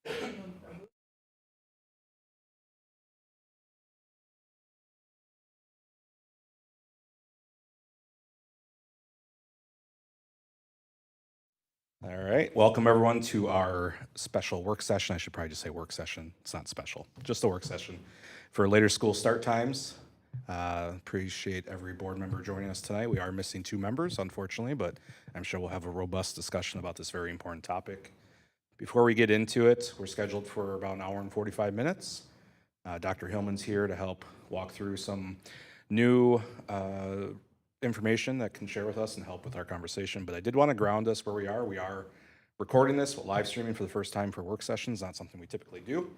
All right, welcome everyone to our special work session. I should probably just say work session. It's not special, just a work session for later school start times. Appreciate every board member joining us tonight. We are missing 2 members, unfortunately, but I'm sure we'll have a robust discussion about this very important topic. Before we get into it, we're scheduled for about an hour and 45 minutes. Dr. Hillman's here to help walk through some new information that can share with us and help with our conversation. But I did want to ground us where we are. We are recording this, live streaming for the first time for work sessions, not something we typically do.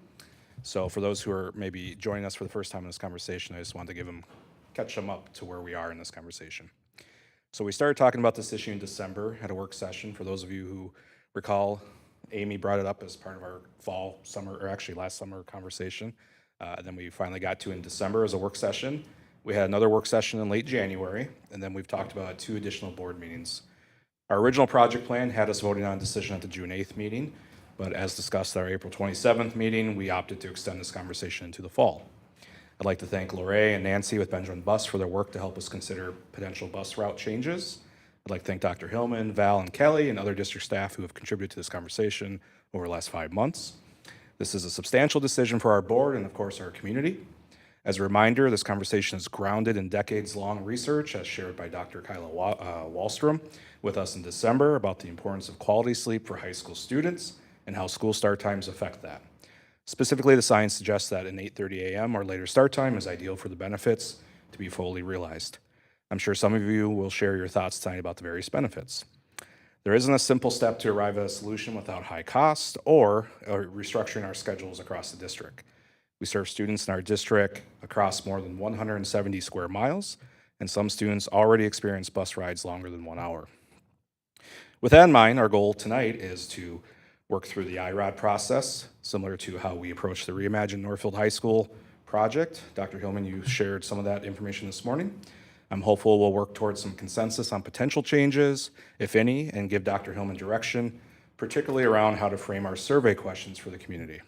So for those who are maybe joining us for the first time in this conversation, I just wanted to catch them up to where we are in this conversation. So we started talking about this issue in December at a work session. For those of you who recall, Amy brought it up as part of our last summer conversation. Then we finally got to in December as a work session. We had another work session in late January, and then we've talked about 2 additional board meetings. Our original project plan had us voting on a decision at the June 8th meeting, but as discussed at our April 27th meeting, we opted to extend this conversation into the fall. I'd like to thank Lorraine and Nancy with Benjamin Bus for their work to help us consider potential bus route changes. I'd like to thank Dr. Hillman, Val, and Kelly, and other district staff who have contributed to this conversation over the last 5 months. This is a substantial decision for our board and, of course, our community. As a reminder, this conversation is grounded in decades-long research as shared by Dr. Kyla Wallstrom with us in December about the importance of quality sleep for high school students and how school start times affect that. Specifically, the science suggests that an 8:30 a.m. or later start time is ideal for the benefits to be fully realized. I'm sure some of you will share your thoughts tonight about the various benefits. There isn't a simple step to arrive at a solution without high cost or restructuring our schedules across the district. We serve students in our district across more than 170 square miles, and some students already experience bus rides longer than 1 hour. With that in mind, our goal tonight is to work through the IROD process, similar to how we approach the Reimagine Northfield High School project. Dr. Hillman, you shared some of that information this morning. I'm hopeful we'll work towards some consensus on potential changes, if any, and give Dr. Hillman direction, particularly around how to frame our survey questions for the community.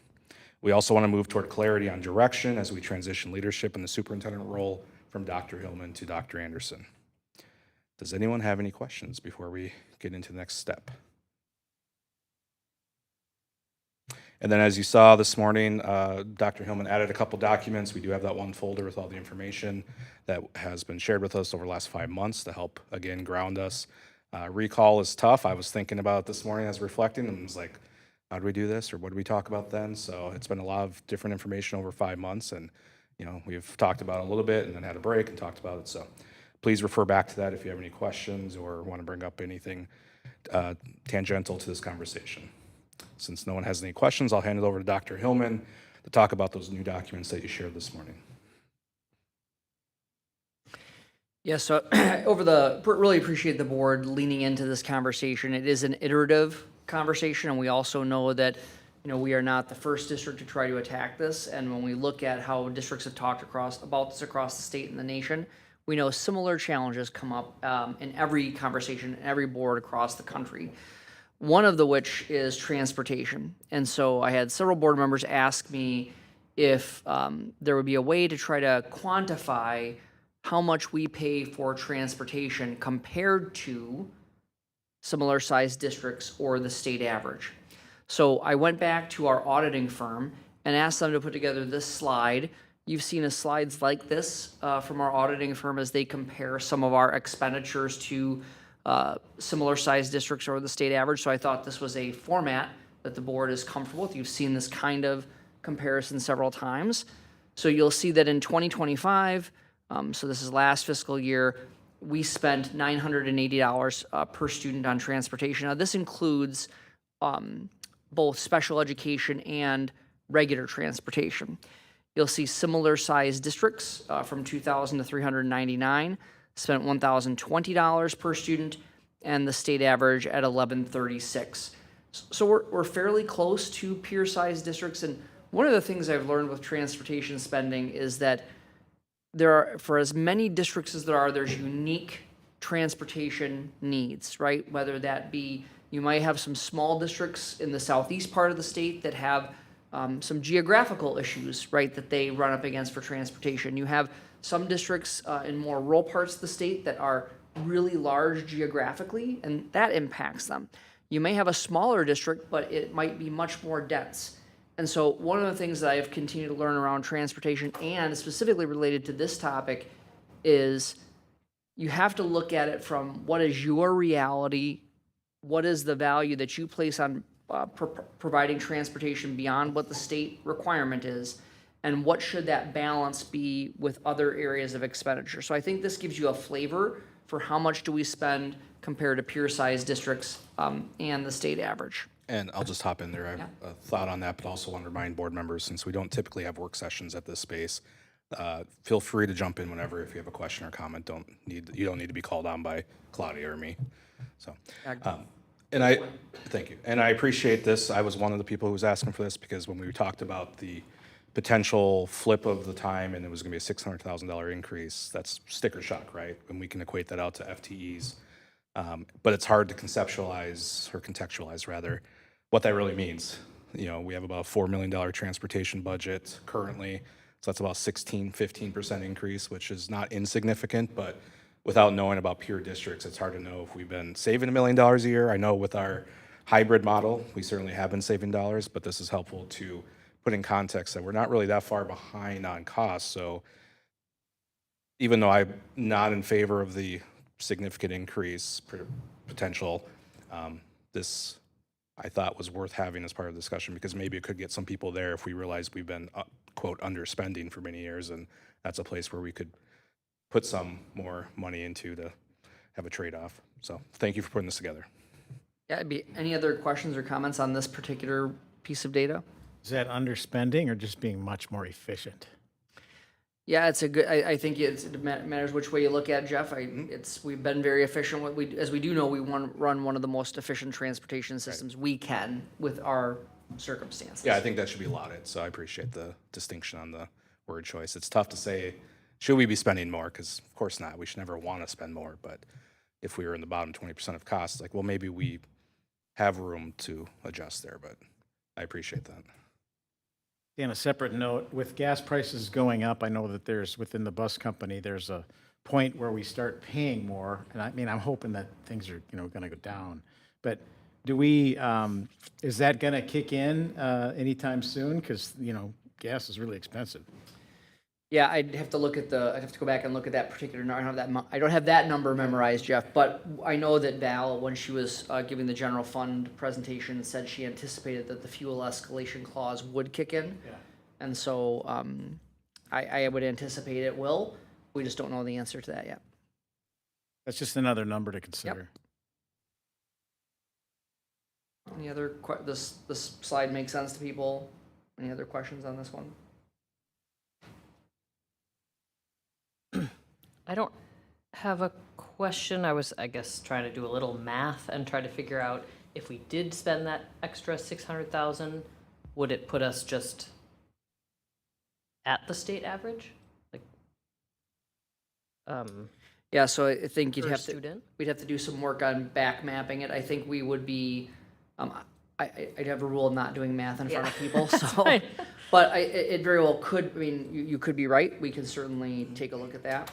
We also want to move toward clarity on direction as we transition leadership in the superintendent role from Dr. Hillman to Dr. Anderson. Does anyone have any questions before we get into the next step? And then as you saw this morning, Dr. Hillman added a couple documents. We do have that one folder with all the information that has been shared with us over the last 5 months to help, again, ground us. Recall is tough. I was thinking about it this morning as reflecting and was like, how do we do this, or what did we talk about then? So it's been a lot of different information over 5 months, and we've talked about it a little bit and then had a break and talked about it. So please refer back to that if you have any questions or want to bring up anything tangential to this conversation. Since no one has any questions, I'll hand it over to Dr. Hillman to talk about those new documents that you shared this morning. Yeah, so really appreciate the board leaning into this conversation. It is an iterative conversation, and we also know that we are not the first district to try to attack this. And when we look at how districts have talked about this across the state and the nation, we know similar challenges come up in every conversation, in every board across the country. One of which is transportation. And so I had several board members ask me if there would be a way to try to quantify how much we pay for transportation compared to similar sized districts or the state average. So I went back to our auditing firm and asked them to put together this slide. You've seen slides like this from our auditing firm as they compare some of our expenditures to similar sized districts or the state average. So I thought this was a format that the board is comfortable with. You've seen this kind of comparison several times. So you'll see that in 2025, so this is last fiscal year, we spent $980 per student on transportation. Now this includes both special education and regular transportation. You'll see similar sized districts from 2,000 to 399 spent $1,020 per student, and the state average at $1,136. So we're fairly close to peer-sized districts. And one of the things I've learned with transportation spending is that for as many districts as there's unique transportation needs, right? Whether that be You might have some small districts in the southeast part of the state that have some geographical issues, right, that they run up against for transportation. You have some districts in more rural parts of the state that are really large geographically, and that impacts them. You may have a smaller district, but it might be much more dense. And so one of the things that I have continued to learn around transportation and specifically related to this topic is you have to look at it from what is your reality, what is the value that you place on providing transportation beyond what the state requirement is, and what should that balance be with other areas of expenditure. So I think this gives you a flavor for how much do we spend compared to peer-sized districts and the state average. And I'll just hop in there. I have a thought on that, but also want to remind board members, since we don't typically have work sessions at this space, feel free to jump in whenever if you have a question or comment. You don't need to be called on by Claudia or me. So, thank you. And I appreciate this. I was one of the people who was asking for this because when we talked about the potential flip of the time and it was going to be a $600,000 increase, that's sticker shock, right? And we can equate that out to FTEs. But it's hard to conceptualize or contextualize rather what that really means. We have about a $4 million transportation budget currently. So that's about 15% increase, which is not insignificant, but without knowing about peer districts, it's hard to know if we've been saving $1 million a year. I know with our hybrid model, we certainly have been saving dollars, but this is helpful to put in context that we're not really that far behind on costs. So even though I'm not in favor of the significant increase potential, this I thought was worth having as part of the discussion because maybe it could get some people there if we realize we've been, quote, underspending for many years, and that's a place where we could put some more money into to have a trade-off. So thank you for putting this together. Yeah, any other questions or comments on this particular piece of data? Is that underspending or just being much more efficient? Yeah, it's a good. I think it matters which way you look at it, Jeff. We've been very efficient. As we do know, we run one of the most efficient transportation systems we can with our circumstances. Yeah, I think that should be lauded. So I appreciate the distinction on the word choice. It's tough to say, should we be spending more? Because of course not. We should never want to spend more. But if we were in the bottom 20% of costs, like, well, maybe we have room to adjust there. But I appreciate that. On a separate note, with gas prices going up, I know that within the bus company, there's a point where we start paying more. And I'm hoping that things are, going to go down. But is that going to kick in anytime soon? Because, gas is really expensive. Yeah, I'd have to go back and look at that particular number. I don't have that number memorized, Jeff, but I know that Val, when she was giving the general fund presentation, said she anticipated that the fuel escalation clause would kick in. Yeah. And so I would anticipate it will. We just don't know the answer to that yet. That's just another number to consider. Yep. Any other this slide makes sense to people? Any other questions on this one? I don't have a question. I was, I guess, trying to do a little math and try to figure out if we did spend that extra 600,000, would it put us just at the state average? Like, Yeah, so I think per student? we'd have to do some work on back mapping it. I think we would be, I'd have a rule of not doing math in front of people. So, fine. but it very well could. I mean, you could be right. We can certainly take a look at that.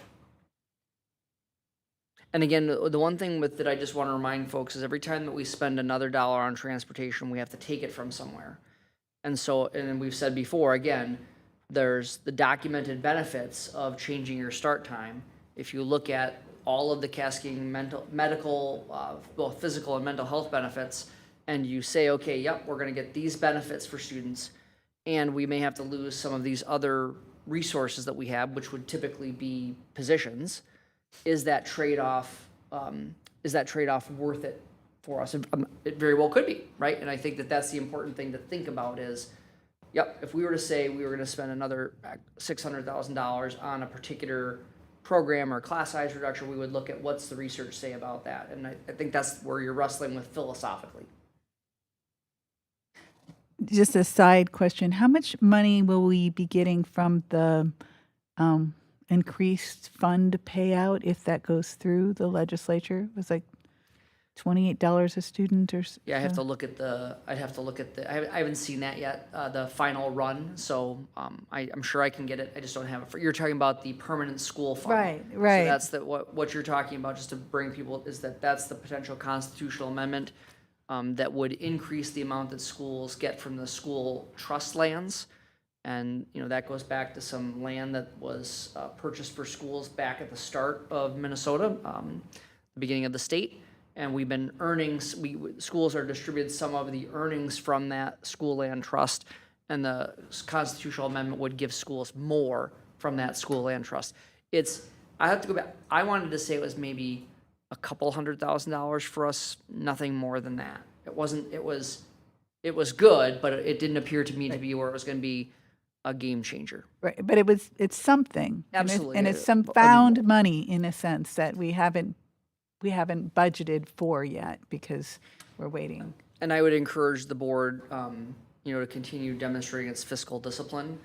And again, the one thing that I just want to remind folks is every time that we spend another dollar on transportation, we have to take it from somewhere. And we've said before, again, there's the documented benefits of changing your start time. If you look at all of the cascading medical, both physical and mental health benefits, and you say, okay, yep, we're going to get these benefits for students, and we may have to lose some of these other resources that we have, which would typically be positions. Is that trade-off worth it for us? It very well could be, right? And I think that that's the important thing to think about is, yep, if we were to say we were going to spend another $600,000 on a particular program or class size reduction, we would look at what's the research say about that. And I think that's where you're wrestling with philosophically. Just a side question. How much money will we be getting from the increased fund payout if that goes through the legislature? It was like $28 a student or? Yeah, I'd have to look at the, I haven't seen that yet, the final run, so I'm sure I can get it, I just don't have it. You're talking about the permanent school fund. Right, right. So that's what you're talking about, just to bring people, is that's the potential constitutional amendment that would increase the amount that schools get from the school trust lands. And, that goes back to some land that was purchased for schools back at the start of Minnesota, the beginning of the state. And we've been schools are distributed some of the earnings from that school land trust, and the constitutional amendment would give schools more from that school land trust. I have to go back, I wanted to say it was maybe a couple $100,000 for us, nothing more than that. It was good, but it didn't appear to me to be where it was gonna be a game changer. Right, but it's something. Absolutely. And it's some found money in a sense that we haven't budgeted for yet because we're waiting. And I would encourage the board, to continue demonstrating its fiscal discipline,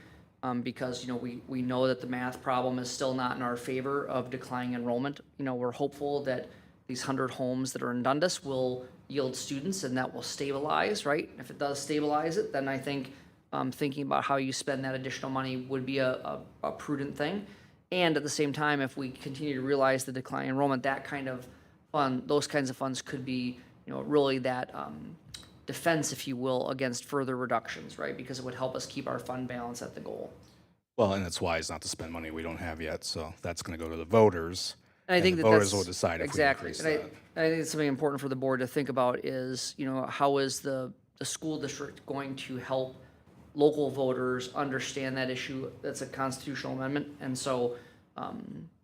because, we know that the math problem is still not in our favor of declining enrollment. We're hopeful that these 100 homes that are in Dundas will yield students and that will stabilize, right? If it does stabilize it, then I think thinking about how you spend that additional money would be a prudent thing. And at the same time, if we continue to realize the decline in enrollment, that kind of fund, those kinds of funds could be, really that defense, if you will, against further reductions, right? Because it would help us keep our fund balance at the goal. Well, and it's wise not to spend money we don't have yet, so that's going to go to the voters. And I think the that voters that's will decide if exactly. we increase And that. I think it's something important for the board to think about is, how is the school district going to help local voters understand that issue? That's a constitutional amendment, and so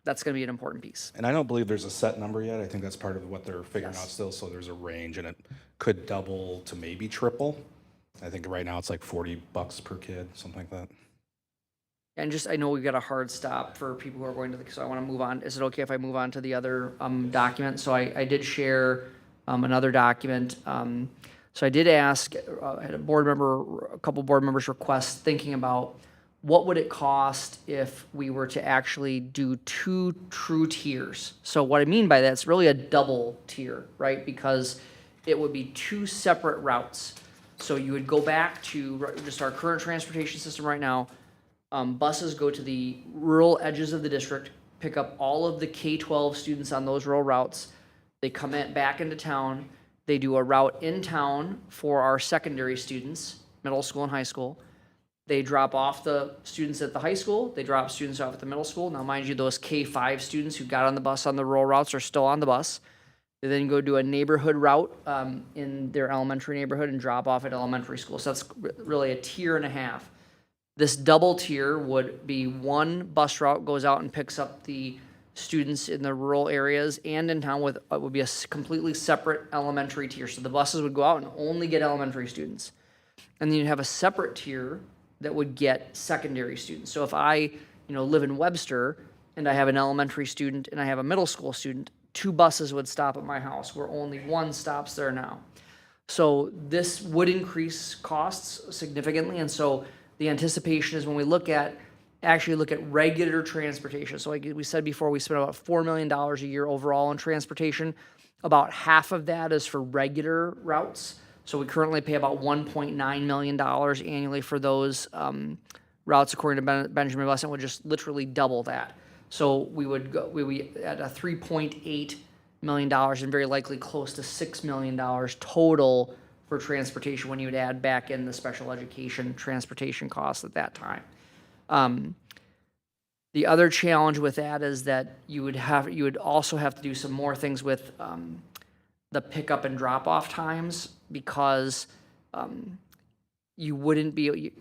that's going to be an important piece. And I don't believe there's a set number yet. I think that's part of what they're figuring out still. So there's a range, and it could double to maybe triple. I think right now it's like $40 per kid, something like that. And I know we've got a hard stop for people who are going to so I want to move on. Is it okay if I move on to the other document? So I did share another document. So I did ask, I had a couple board members request thinking about what would it cost if we were to actually do 2 true tiers. So what I mean by that, it's really a double tier, right? Because it would be 2 separate routes. So you would go back to just our current transportation system right now. Buses go to the rural edges of the district, pick up all of the K-12 students on those rural routes. They come back into town. They do a route in town for our secondary students, middle school and high school. They drop off the students at the high school. They drop students off at the middle school. Now, mind you, those K-5 students who got on the bus on the rural routes are still on the bus. They then go do a neighborhood route in their elementary neighborhood and drop off at elementary school. So that's really a tier and a half. This double tier would be 1 bus route goes out and picks up the students in the rural areas and in town with would be a completely separate elementary tier. So the buses would go out and only get elementary students. And then you'd have a separate tier that would get secondary students. So if I, live in Webster and I have an elementary student and I have a middle school student, 2 buses would stop at my house where only 1 stops there now. So this would increase costs significantly. And so the anticipation is when we look at regular transportation. So like we said before, we spend about $4 million a year overall on transportation. About half of that is for regular routes. So we currently pay about $1.9 million annually for those routes, according to Benjamin Bus, and would just literally double that. So we would at a $3.8 million and very likely close to $6 million total for transportation when you would add back in the special education transportation costs at that time. The other challenge with that is that you would also have to do some more things with the pickup and drop off times, because you wouldn't be.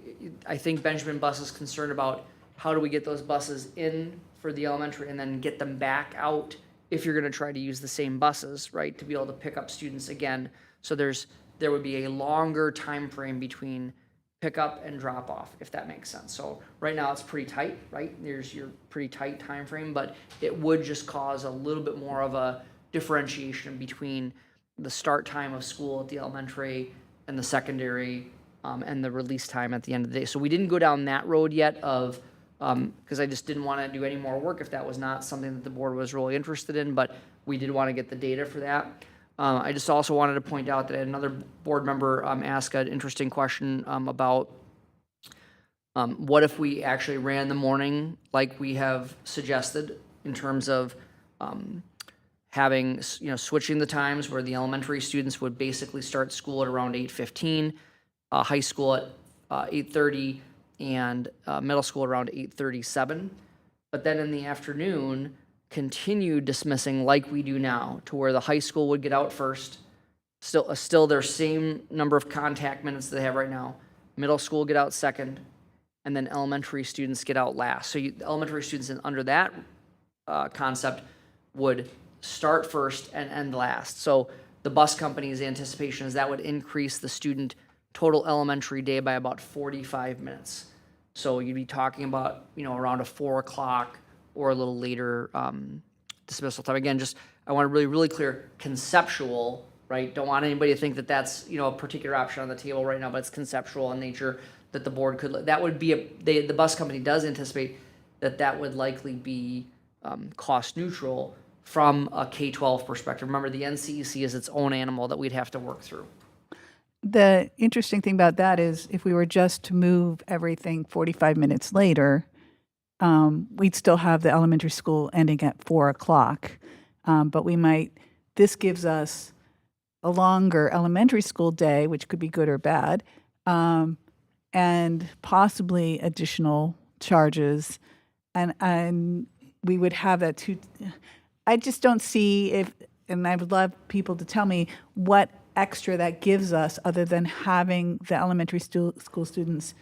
I think Benjamin Bus is concerned about how do we get those buses in for the elementary and then get them back out if you're going to try to use the same buses, right, to be able to pick up students again. So there would be a longer time frame between pickup and drop off, if that makes sense. So right now it's pretty tight, right? There's your pretty tight time frame, but it would just cause a little bit more of a differentiation between the start time of school at the elementary and the secondary, and the release time at the end of the day. So we didn't go down that road yet of, because I just didn't want to do any more work if that was not something that the board was really interested in, but we did want to get the data for that. I just also wanted to point out that another board member asked an interesting question about what if we actually ran the morning like we have suggested in terms of having, switching the times where the elementary students would basically start school at around 8:15, high school at 8:30, and middle school around 8:37. But then in the afternoon, continue dismissing like we do now, to where the high school would get out first, still their same number of contact minutes they have right now. Middle school get out second, and then elementary students get out last. So elementary students under that concept would start first and end last. So the bus company's anticipation is that would increase the student total elementary day by about 45 minutes. So you'd be talking about, around a 4 o'clock or a little later dismissal time. Again, just, I want to really clear, conceptual, right? Don't want anybody to think that that's, a particular option on the table right now, but it's conceptual in nature that the board could, that would be, the bus company does anticipate that would likely be cost neutral from a K-12 perspective. Remember, the NCEC is its own animal that we'd have to work through. The interesting thing about that is if we were just to move everything 45 minutes later, we'd still have the elementary school ending at 4 o'clock. But this gives us a longer elementary school day, which could be good or bad, and possibly additional charges. And we would have that too. I just don't see and I would love people to tell me what extra that gives us other than having the elementary school students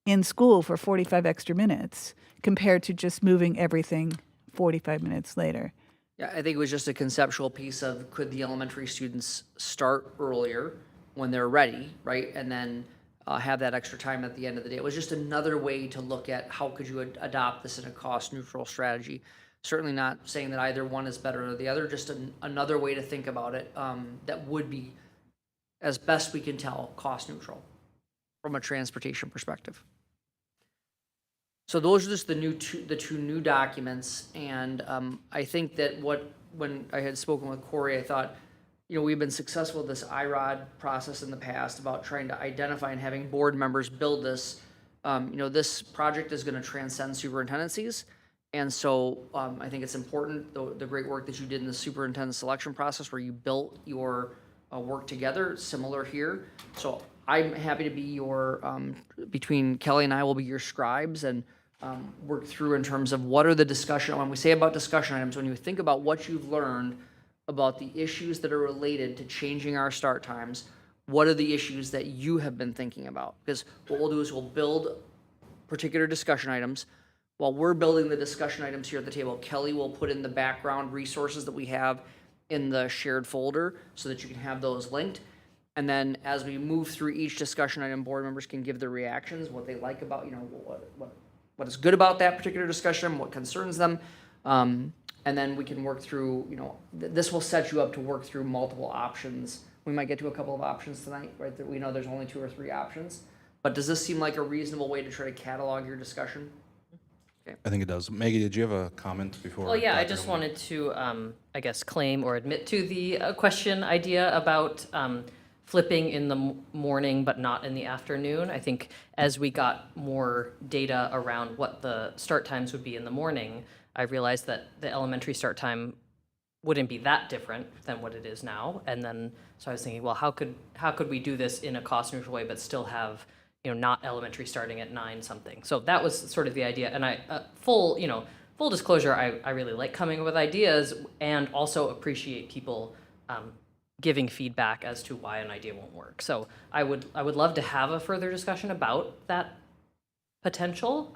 in school for 45 extra minutes compared to just moving everything 45 minutes later. Yeah, I think it was just a conceptual piece of, could the elementary students start earlier when they're ready, right? And then have that extra time at the end of the day. It was just another way to look at how could you adopt this in a cost neutral strategy. Certainly not saying that either one is better than the other, just another way to think about it that would be, as best we can tell, cost neutral from a transportation perspective. So those are just the two new documents, and I think that when I had spoken with Corey, I thought, we've been successful with this IROD process in the past about trying to identify and having board members build this. This project is going to transcend superintendencies, and so I think it's important, the great work that you did in the superintendent selection process where you built your work together, similar here. So I'm happy to be your, between Kelly and I will be your scribes and work through in terms of what are the discussion, when we say about discussion items, when you think about what you've learned about the issues that are related to changing our start times, what are the issues that you have been thinking about? Because what we'll do is we'll build particular discussion items. While we're building the discussion items here at the table, Kelly will put in the background resources that we have in the shared folder so that you can have those linked. And then as we move through each discussion item, board members can give their reactions, what they like about, what is good about that particular discussion, what concerns them. And then we can work through, this will set you up to work through multiple options. We might get to a couple of options tonight, right? That we know there's only 2 or 3 options. But does this seem like a reasonable way to try to catalog your discussion? I think it does. Maggie, did you have a comment before? Well, yeah, I Dr. just Hillman? wanted to, I guess, claim or admit to the question idea about flipping in the morning but not in the afternoon. I think as we got more data around what the start times would be in the morning, I realized that the elementary start time wouldn't be that different than what it is now. And then, so I was thinking, well, how could we do this in a cost neutral way but still have, not elementary starting at 9 something. So that was sort of the idea. And I, full disclosure, I really like coming up with ideas and also appreciate people giving feedback as to why an idea won't work. So I would love to have a further discussion about that potential.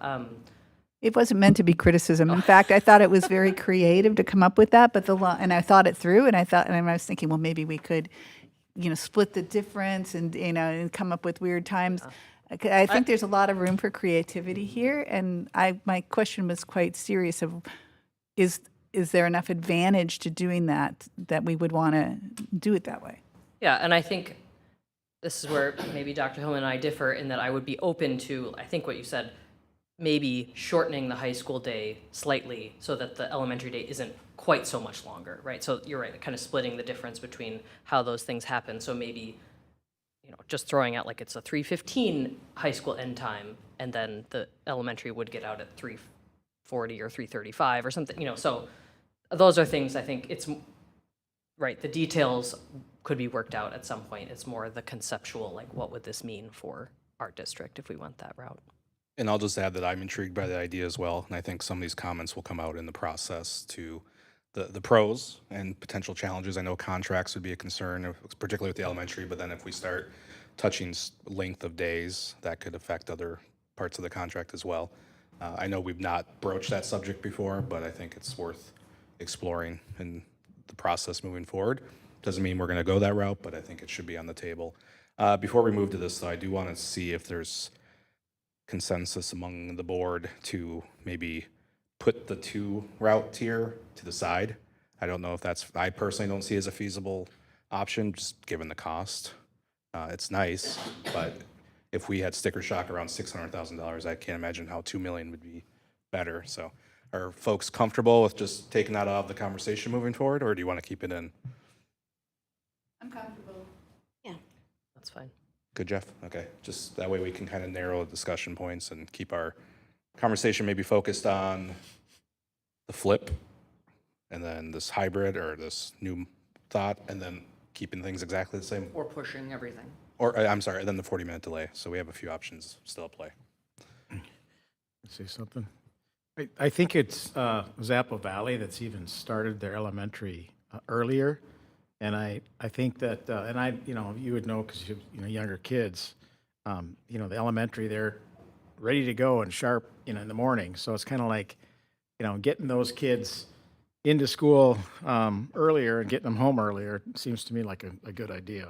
It wasn't meant to be criticism. In fact, I thought it was very creative to come up with that, but and I thought it through, and I was thinking, well, maybe we could, split the difference and, and come up with weird times. I think there's a lot of room for creativity here, and my question was quite serious of, is there enough advantage to doing that we would want to do it that way? Yeah, and I think this is where maybe Dr. Hillman and I differ in that I would be open to, I think what you said, maybe shortening the high school day slightly so that the elementary day isn't quite so much longer, right? So you're right, kind of splitting the difference between how those things happen. So maybe, just throwing out like it's a 3:15 high school end time, and then the elementary would get out at 3:40 or 3:35 or something, so those are things I think right, the details could be worked out at some point. It's more the conceptual, like what would this mean for our district if we went that route? And I'll just add that I'm intrigued by the idea as well, and I think some of these comments will come out in the process to the pros and potential challenges. I know contracts would be a concern, particularly with the elementary, but then if we start touching length of days, that could affect other parts of the contract as well. I know we've not broached that subject before, but I think it's worth exploring in the process moving forward. Doesn't mean we're going to go that route, but I think it should be on the table. Before we move to this, though, I do want to see if there's consensus among the board to maybe put the 2 route tier to the side. I don't know if I personally don't see as a feasible option, just given the cost. It's nice, but if we had sticker shock around $600,000, I can't imagine how 2 million would be better. So are folks comfortable with just taking that out of the conversation moving forward, or do you want to keep it in? I'm comfortable. That's fine. Good, Jeff? Okay, just that way we can kind of narrow discussion points and keep our conversation maybe focused on the flip and then this hybrid or this new thought, and then keeping things exactly the same. Or pushing everything. Or, I'm sorry, and then the 40-minute delay. So we have a few options still at play. Say something? I think it was Apple Valley that's even started their elementary earlier. And I think that, and you would know because younger kids, the elementary, they're ready to go and sharp, in the morning. So it's kind of like, getting those kids into school earlier and getting them home earlier seems to me like a good idea.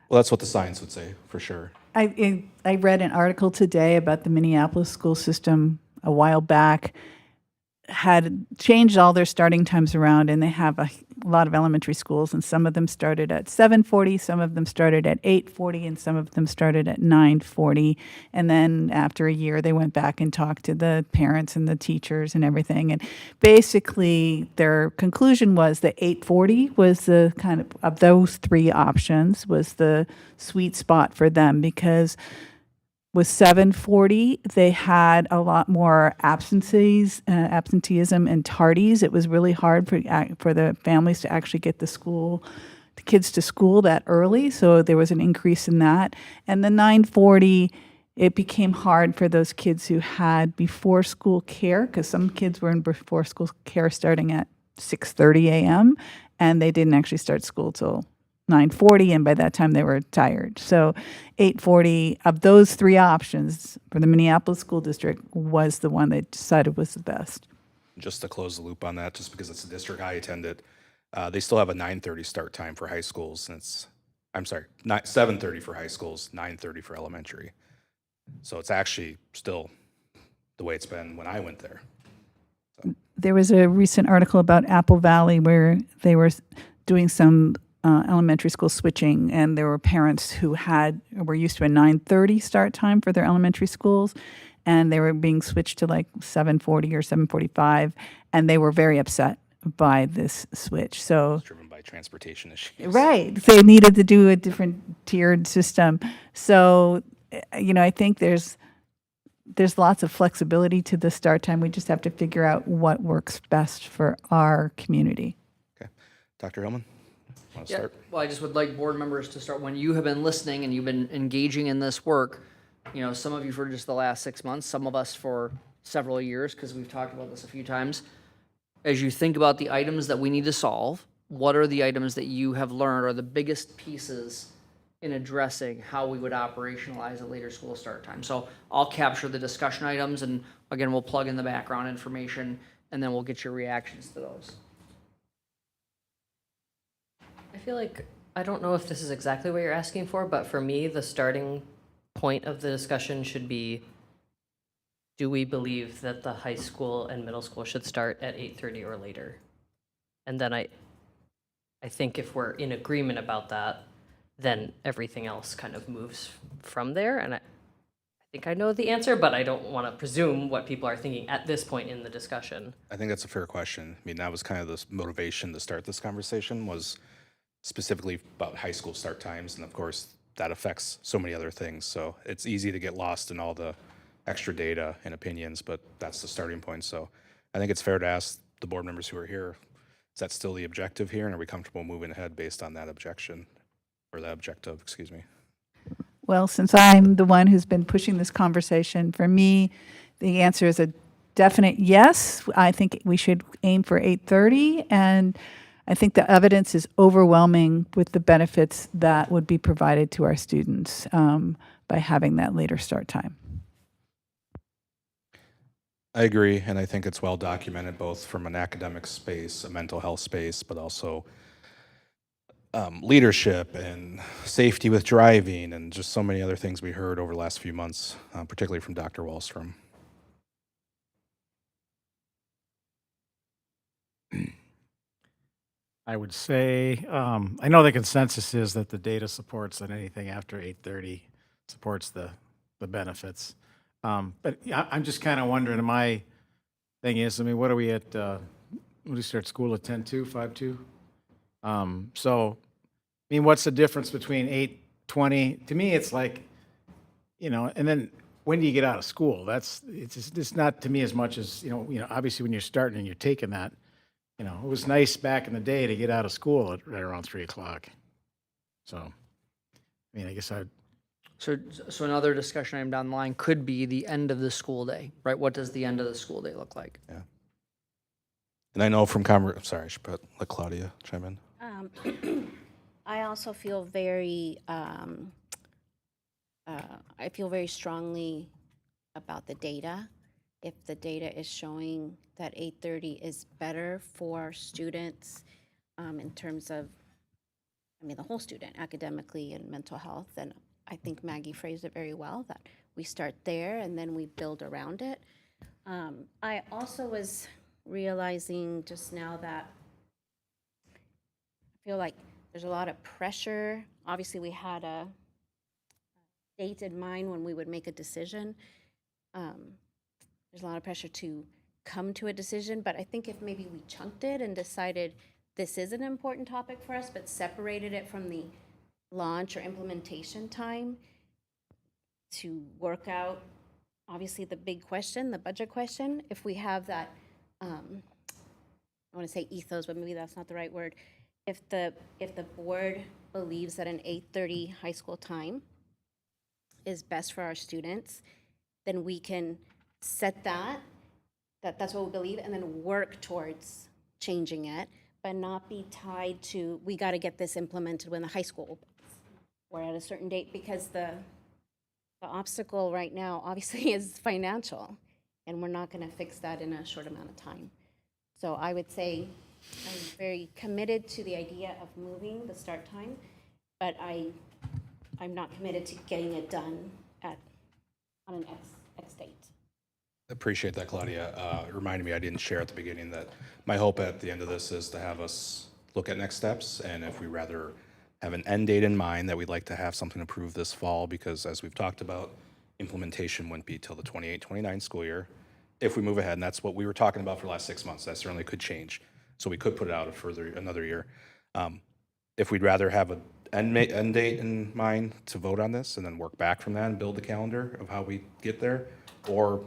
Well, that's what the science would say, for sure. I read an article today about the Minneapolis school system a while back, had changed all their starting times around, and they have a lot of elementary schools, and some of them started at 7:40, some of them started at 8:40, and some of them started at 9:40. And then after a year, they went back and talked to the parents and the teachers and everything. And basically, their conclusion was that 8:40 was the kind of those 3 options was the sweet spot for them, because with 7:40, they had a lot more absenteeism and tardies. It was really hard for the families to actually get the kids to school that early, so there was an increase in that. And the 9:40, it became hard for those kids who had before school care, because some kids were in before school care starting at 6:30 a.m., and they didn't actually start school till 9:40, and by that time they were tired. So 8:40 of those 3 options for the Minneapolis School District was the one they decided was the best. Just to close the loop on that, just because it's a district I attended, they still have a 9:30 start time for high schools. And I'm sorry, 7:30 for high schools, 9:30 for elementary. So it's actually still the way it's been when I went there. There was a recent article about Apple Valley where they were doing some elementary school switching, and there were parents who were used to a 9:30 start time for their elementary schools, and they were being switched to like 7:40 or 7:45, and they were very upset by this switch. So It's driven by transportation issues. right, they needed to do a different tiered system. So I think there's lots of flexibility to the start time. We just have to figure out what works best for our community. Okay. Dr. Hillman, want to Yeah, start? well, I just would like board members to start, when you have been listening and you've been engaging in this work, some of you for just the last 6 months, some of us for several years, because we've talked about this a few times. As you think about the items that we need to solve, what are the items that you have learned are the biggest pieces in addressing how we would operationalize a later school start time? So I'll capture the discussion items, and again, we'll plug in the background information, and then we'll get your reactions to those. I feel like, I don't know if this is exactly what you're asking for, but for me, the starting point of the discussion should be, do we believe that the high school and middle school should start at 8:30 or later? And then I think if we're in agreement about that, then everything else kind of moves from there. And I think I know the answer, but I don't want to presume what people are thinking at this point in the discussion. I think that's a fair question. I mean, that was kind of the motivation to start this conversation, was specifically about high school start times, and of course, that affects so many other things. So it's easy to get lost in all the extra data and opinions, but that's the starting point. So I think it's fair to ask the board members who are here, is that still the objective here, and are we comfortable moving ahead based on that objection, or that objective, excuse me? Well, since I'm the one who's been pushing this conversation, for me, the answer is a definite yes. I think we should aim for 8:30, and I think the evidence is overwhelming with the benefits that would be provided to our students by having that later start time. I agree, and I think it's well documented both from an academic space, a mental health space, but also leadership and safety with driving, and just so many other things we heard over the last few months, particularly from Dr. Wallstrom. I would say, I know the consensus is that the data supports that anything after 8:30 supports the benefits. But yeah, I'm just kind of wondering, my thing is, I mean, what are we at, when do we start school at 10:02, 5:02? So, I mean, what's the difference between 8:20? To me, it's like, and then when do you get out of school? It's not to me as much as, obviously when you're starting and you're taking that, it was nice back in the day to get out of school at right around 3 o'clock. So, I mean, I guess So another discussion item down the line could be the end of the school day, right? What does the end of the school day look like? And I know from sorry, I should let Claudia chime in. I also feel I feel very strongly about the data. If the data is showing that 8:30 is better for students in terms of, the whole student, academically and mental health, then I think Maggie phrased it very well, that we start there and then we build around it. I also was realizing just now that I feel like there's a lot of pressure. Obviously, we had a date in mind when we would make a decision. There's a lot of pressure to come to a decision, but I think if maybe we chunked it and decided this is an important topic for us, but separated it from the launch or implementation time to work out, obviously, the big question, the budget question, if we have that, I want to say ethos, but maybe that's not the right word. If the board believes that an 8:30 high school time is best for our students, then we can set that's what we believe, and then work towards changing it, but not be tied to, we got to get this implemented when the high school opens or at a certain date, because the obstacle right now obviously is financial, and we're not going to fix that in a short amount of time. So I would say I'm very committed to the idea of moving the start time, but I'm not committed to getting it done on an X date. Appreciate that, Claudia. It reminded me, I didn't share at the beginning, that my hope at the end of this is to have us look at next steps, and if we rather have an end date in mind, that we'd like to have something approved this fall, because as we've talked about, implementation wouldn't be till the 28-29 school year if we move ahead, and that's what we were talking about for the last 6 months. That certainly could change, so we could put it out another year. If we'd rather have an end date in mind to vote on this, and then work back from that and build the calendar of how we get there, or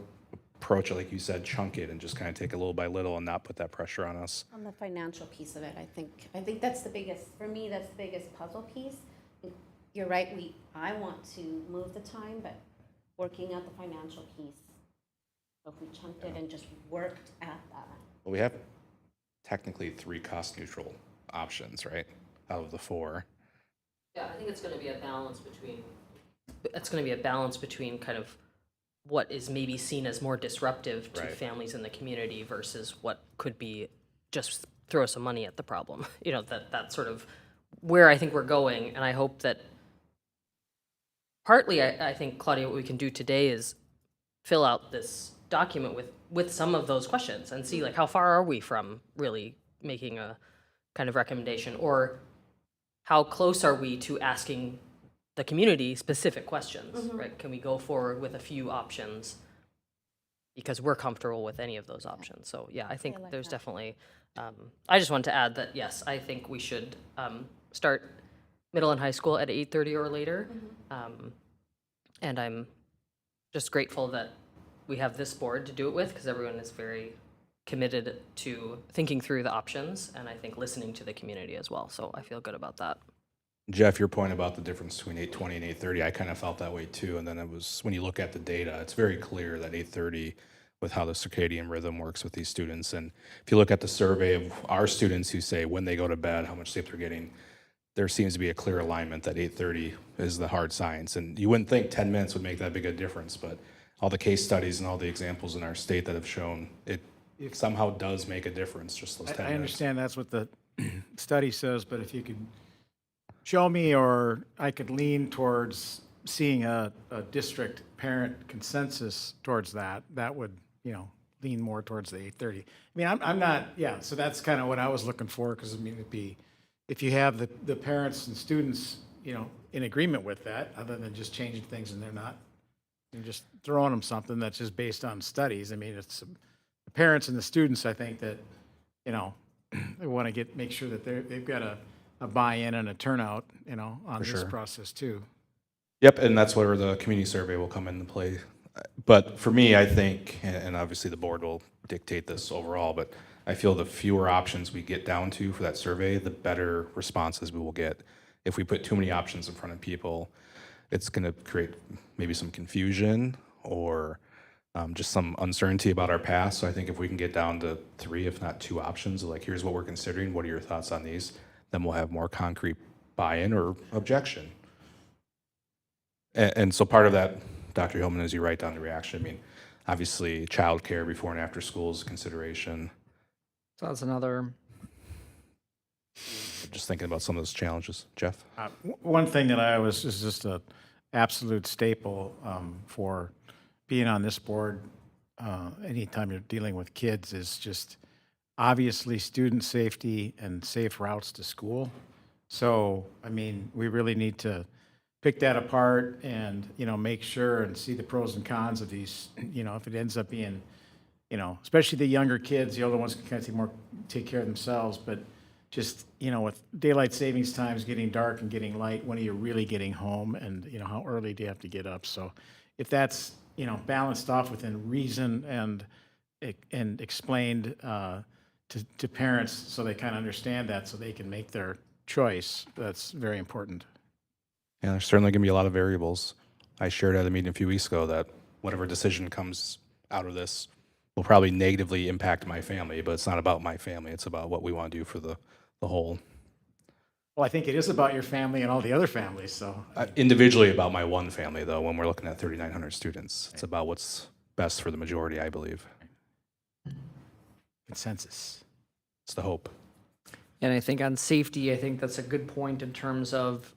approach it, like you said, chunk it and just kind of take it little by little and not put that pressure on us. On the financial piece of it, I think that's the biggest, for me, that's the biggest puzzle piece. You're right, I want to move the time, but working out the financial piece. So if we chunked it and just worked at that. Well, we have technically 3 cost-neutral options, right, out of the 4. Yeah, I think it's going to be a balance between kind of what is maybe seen as more disruptive to Right. families in the community versus what could be just throw some money at the problem. That's sort of where I think we're going. And I hope that partly, I think, Claudia, what we can do today is fill out this document with some of those questions and see, like, how far are we from really making a kind of recommendation, or how close are we to asking the community specific questions, right? Can we go forward with a few options? Because we're comfortable with any of those options. So yeah, I think like there's that. definitely, I just wanted to add that, yes, I think we should start middle and high school at 8:30 or later. And I'm just grateful that we have this board to do it with, because everyone is very committed to thinking through the options, and I think listening to the community as well. So I feel good about that. Jeff, your point about the difference between 8:20 and 8:30, I kind of felt that way too. And then it was, when you look at the data, it's very clear that 8:30 with how the circadian rhythm works with these students. And if you look at the survey of our students who say when they go to bed, how much sleep they're getting, there seems to be a clear alignment that 8:30 is the hard science. And you wouldn't think 10 minutes would make that big a difference, but all the case studies and all the examples in our state that have shown it somehow does make a difference, just those 10 I minutes. understand that's what the study says, but if you could show me, or I could lean towards seeing a district parent consensus towards that, that would, lean more towards the 8:30. I mean, I'm not, yeah, so that's kind of what I was looking for, because I mean, it'd be, if you have the parents and students, in agreement with that, other than just changing things and they're not, and just throwing them something that's just based on studies. I mean, it's the parents and the students, I think that, they want to make sure that they've got a buy-in and a turnout, on this sure. process too. Yep, and that's where the community survey will come into play. But for me, I think, and obviously the board will dictate this overall, but I feel the fewer options we get down to for that survey, the better responses we will get. If we put too many options in front of people, it's going to create maybe some confusion or just some uncertainty about our past. So I think if we can get down to 3, if not 2 options, like here's what we're considering, what are your thoughts on these? Then we'll have more concrete buy-in or objection. And so part of that, Dr. Hillman, is you write down the reaction. I mean, obviously, childcare before and after school is a consideration. So that's another. Just thinking about some of those challenges. Jeff? One thing that I was, is just a absolute staple for being on this board, anytime you're dealing with kids, is just obviously student safety and safe routes to school. So, I mean, we really need to pick that apart and, make sure and see the pros and cons of these, if it ends up being, especially the younger kids, the older ones can kind of take care of themselves, but just, with daylight savings times getting dark and getting light, when are you really getting home, and, how early do you have to get up? So if that's, balanced off within reason and explained to parents so they kind of understand that, so they can make their choice, that's very important. Yeah, there's certainly going to be a lot of variables. I shared at a meeting a few weeks ago that whatever decision comes out of this will probably negatively impact my family, but it's not about my family. It's about what we want to do for the whole. Well, I think it is about your family and all the other families, so. Individually about my one family, though, when we're looking at 3,900 students. It's about what's best for the majority, I believe. Consensus. It's the hope. And I think on safety, I think that's a good point in terms of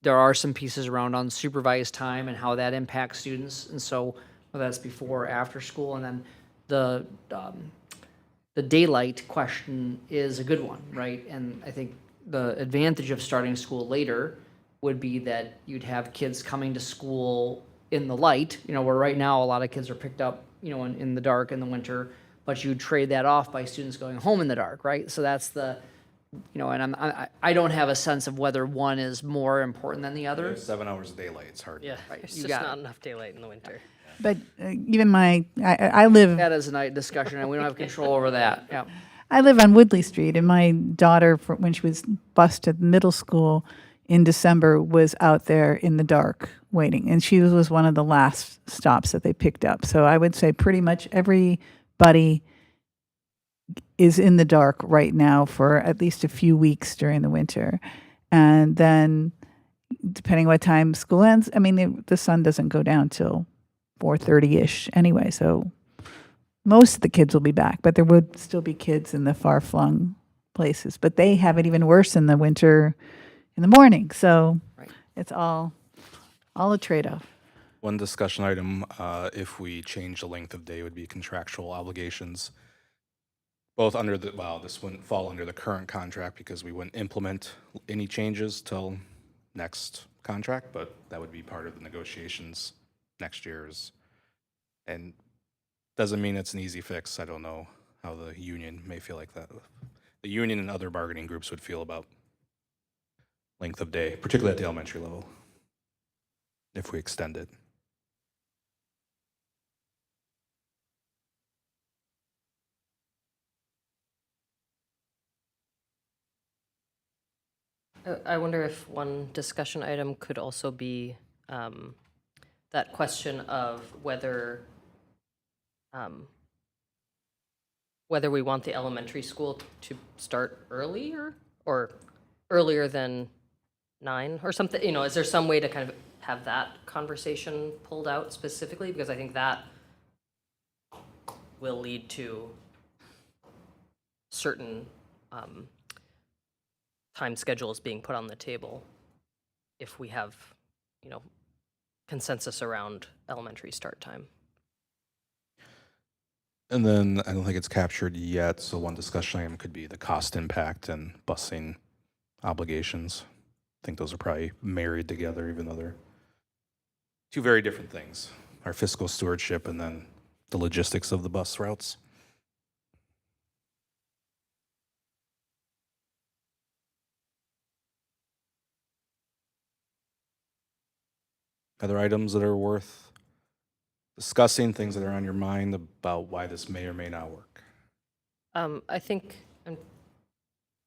there are some pieces around unsupervised time and how that impacts students. And so whether that's before or after school, and then the daylight question is a good one, right? And I think the advantage of starting school later would be that you'd have kids coming to school in the light, where right now a lot of kids are picked up, in the dark in the winter, but you trade that off by students going home in the dark, right? So that's the, and I don't have a sense of whether one is more important than the other. 7 hours of daylight, it's hard. Yeah, Right, it's you just got not it. enough daylight in the winter. But even I live That is a night discussion, and we don't have control over that, yeah. I live on Woodley Street, and my daughter, when she was bused to middle school in December, was out there in the dark waiting, and she was one of the last stops that they picked up. So I would say pretty much everybody is in the dark right now for at least a few weeks during the winter. And then depending what time school ends, I mean, the sun doesn't go down till 4:30-ish anyway. So most of the kids will be back, but there would still be kids in the far-flung places. But they have it even worse in the winter in the morning. So Right. it's all a trade-off. One discussion item, if we change the length of day, would be contractual obligations. Both under this wouldn't fall under the current contract because we wouldn't implement any changes till next contract, but that would be part of the negotiations next year's. And doesn't mean it's an easy fix. I don't know how the union may feel like that. The union and other bargaining groups would feel about length of day, particularly at the elementary level, if we extend it. I wonder if one discussion item could also be that question of whether we want the elementary school to start earlier or earlier than 9 or something. You know, is there some way to kind of have that conversation pulled out specifically? Because I think that will lead to certain time schedules being put on the table if we have, you know, consensus around elementary start time. And then I don't think it's captured yet, so one discussion item could be the cost impact and busing obligations. I think those are probably married together, even though they're two very different things. Our fiscal stewardship and then the logistics of the bus routes. Other items that are worth discussing, things that are on your mind about why this may or may not work? I think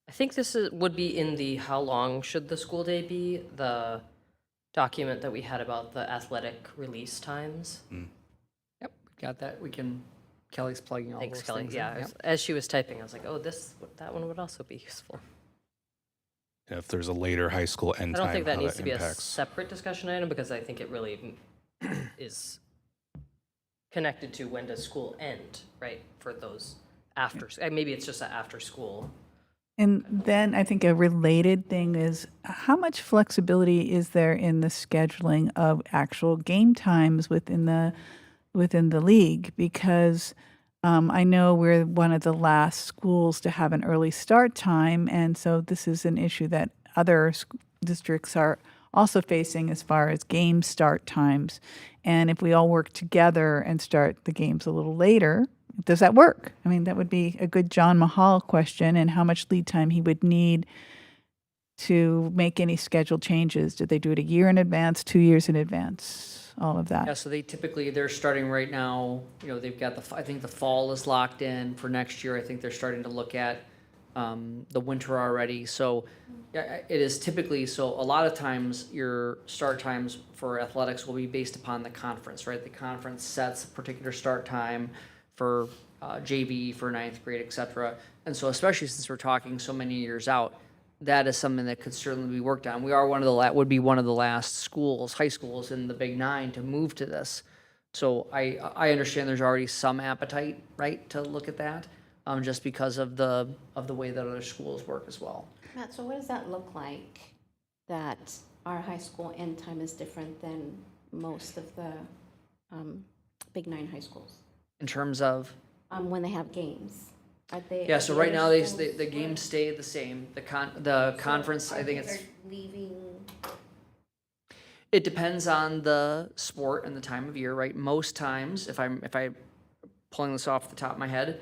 this would be in the how long should the school day be, the document that we had about the athletic release times. Yep, got that. We can, Kelly's plugging all Thanks, those Kelly. things in. Yeah, Yep. as she was typing, I was like, oh, that one would also be useful. If there's a later high school end I time, don't think that how needs to be a impacts. separate discussion item because I think it really is connected to when does school end, right? For those after, maybe it's just an after school. And then I think a related thing is how much flexibility is there in the scheduling of actual game times within the league? Because I know we're one of the last schools to have an early start time, and so this is an issue that other districts are also facing as far as game start times. And if we all work together and start the games a little later, does that work? I mean, that would be a good John Mahal question, and how much lead time he would need to make any schedule changes. Did they do it a year in advance, 2 years in advance, all of that? Yeah, so they're starting right now, you know, they've got I think the fall is locked in for next year. I think they're starting to look at the winter already. So yeah, it is typically, so a lot of times your start times for athletics will be based upon the conference, right? The conference sets a particular start time for JV, for ninth grade, et cetera. And so especially since we're talking so many years out, that is something that could certainly be worked on. We are would be one of the last schools, high schools in the Big Nine to move to this. So I understand there's already some appetite, right, to look at that, just because of the way that other schools work as well. Matt, so what does that look like, that our high school end time is different than most of the Big Nine high schools? In terms of, When they have games? Are they? yeah, are so the right other now schools- the games stay the same. The conference, So I think are it's, kids leaving. it depends on the sport and the time of year, right? Most times, if I'm pulling this off the top of my head,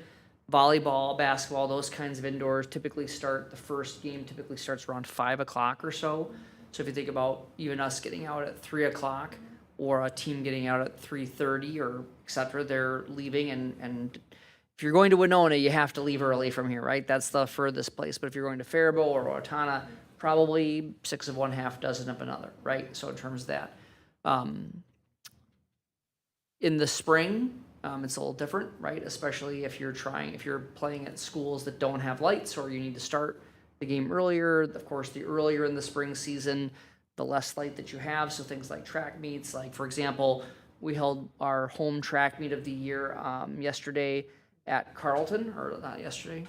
volleyball, basketball, those kinds of indoors typically start, the first game typically starts around 5 o'clock or so. So if you think about even us getting out at 3 o'clock or a team getting out at 3:30 or et cetera, they're leaving, and if you're going to Winona, you have to leave early from here, right? That's the furthest place. But if you're going to Faribault or Owatonna, probably 6 of one, half dozen of another, right? So in terms of that. In the spring, it's a little different, right? Especially if you're playing at schools that don't have lights or you need to start the game earlier. Of course, the earlier in the spring season, the less light that you have. So things like track meets, like for example, we held our home track meet of the year yesterday at Carleton, or not yesterday,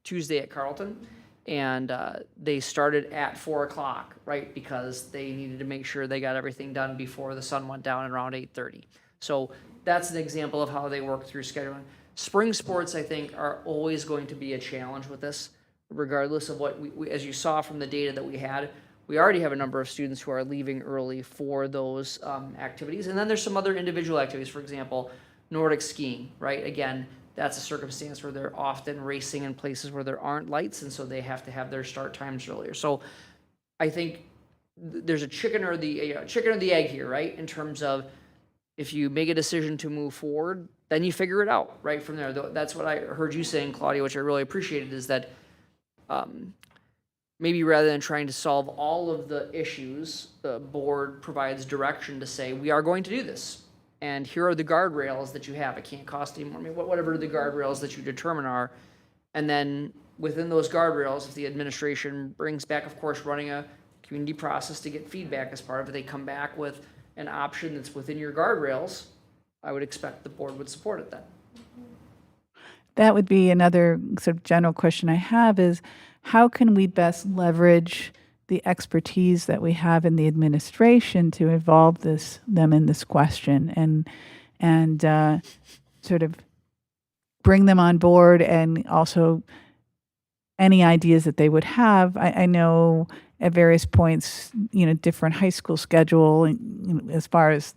Tuesday at Carleton. And they started at 4 o'clock, right? Because they needed to make sure they got everything done before the sun went down at around 8:30. So that's an example of how they work through scheduling. Spring sports, I think, are always going to be a challenge with this, regardless of what we as you saw from the data that we had, we already have a number of students who are leaving early for those activities. And then there's some other individual activities, for example, Nordic skiing, right? Again, that's a circumstance where they're often racing in places where there aren't lights, and so they have to have their start times earlier. So I think there's a chicken or the egg here, right? In terms of if you make a decision to move forward, then you figure it out right from there. That's what I heard you saying, Claudia, which I really appreciated, is that maybe rather than trying to solve all of the issues, the board provides direction to say, we are going to do this. And here are the guardrails that you have. It can't cost any more. I mean, whatever the guardrails that you determine are. And then within those guardrails, if the administration brings back, of course, running a community process to get feedback as part of it, they come back with an option that's within your guardrails, I would expect the board would support it then. That would be another sort of general question I have is how can we best leverage the expertise that we have in the administration to involve them in this question and sort of bring them on board, and also any ideas that they would have. I know at various points, different high school schedule, and, as far as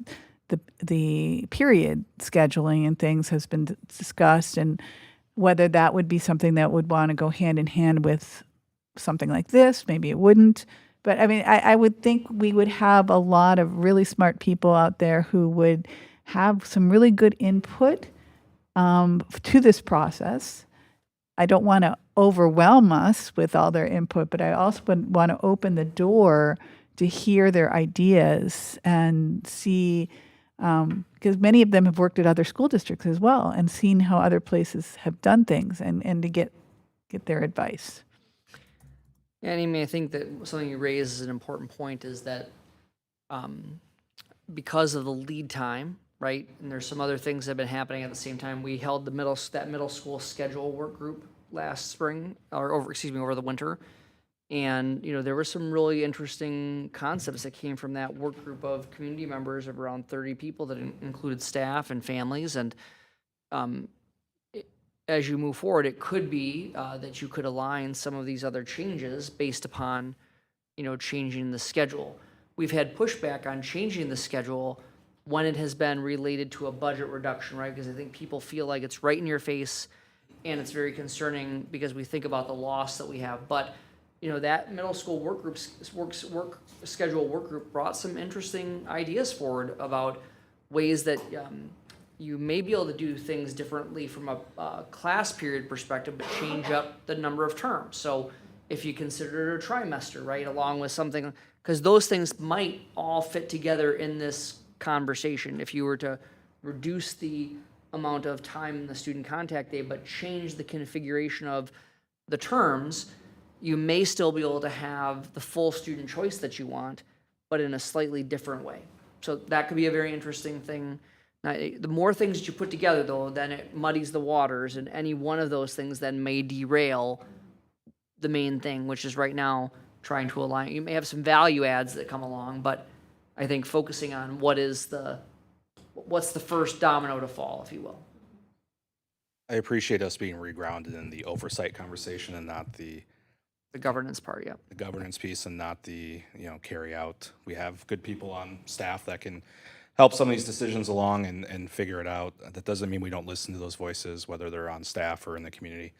the period scheduling and things has been discussed, and whether that would be something that would want to go hand in hand with something like this. Maybe it wouldn't. But I mean, I would think we would have a lot of really smart people out there who would have some really good input to this process. I don't want to overwhelm us with all their input, but I also would want to open the door to hear their ideas and see, because many of them have worked at other school districts as well and seen how other places have done things, and to get their advice. Yeah, and I mean, I think that something you raise is an important point, is that because of the lead time, right, and there's some other things that have been happening at the same time. We held that middle school schedule work group last spring, or over the winter, and there were some really interesting concepts that came from that work group of community members of around 30 people that included staff and families. And as you move forward, it could be that you could align some of these other changes based upon, changing the schedule. We've had pushback on changing the schedule when it has been related to a budget reduction, right? Because I think people feel like it's right in your face, and it's very concerning because we think about the loss that we have. But that middle school work schedule work group brought some interesting ideas forward about ways that you may be able to do things differently from a class period perspective, but change up the number of terms. So if you consider it a trimester, right, along with something, because those things might all fit together in this conversation. If you were to reduce the amount of time in the student contact day, but change the configuration of the terms, you may still be able to have the full student choice that you want, but in a slightly different way. So that could be a very interesting thing. Now, the more things that you put together, though, then it muddies the waters, and any one of those things then may derail the main thing, which is right now trying to align. You may have some value adds that come along, but I think focusing on what's the first domino to fall, if you will. I appreciate us being regrounded in the oversight conversation and not the governance part, yeah. the governance piece, and not the carry out. We have good people on staff that can help some of these decisions along and figure it out. That doesn't mean we don't listen to those voices, whether they're on staff or in the community.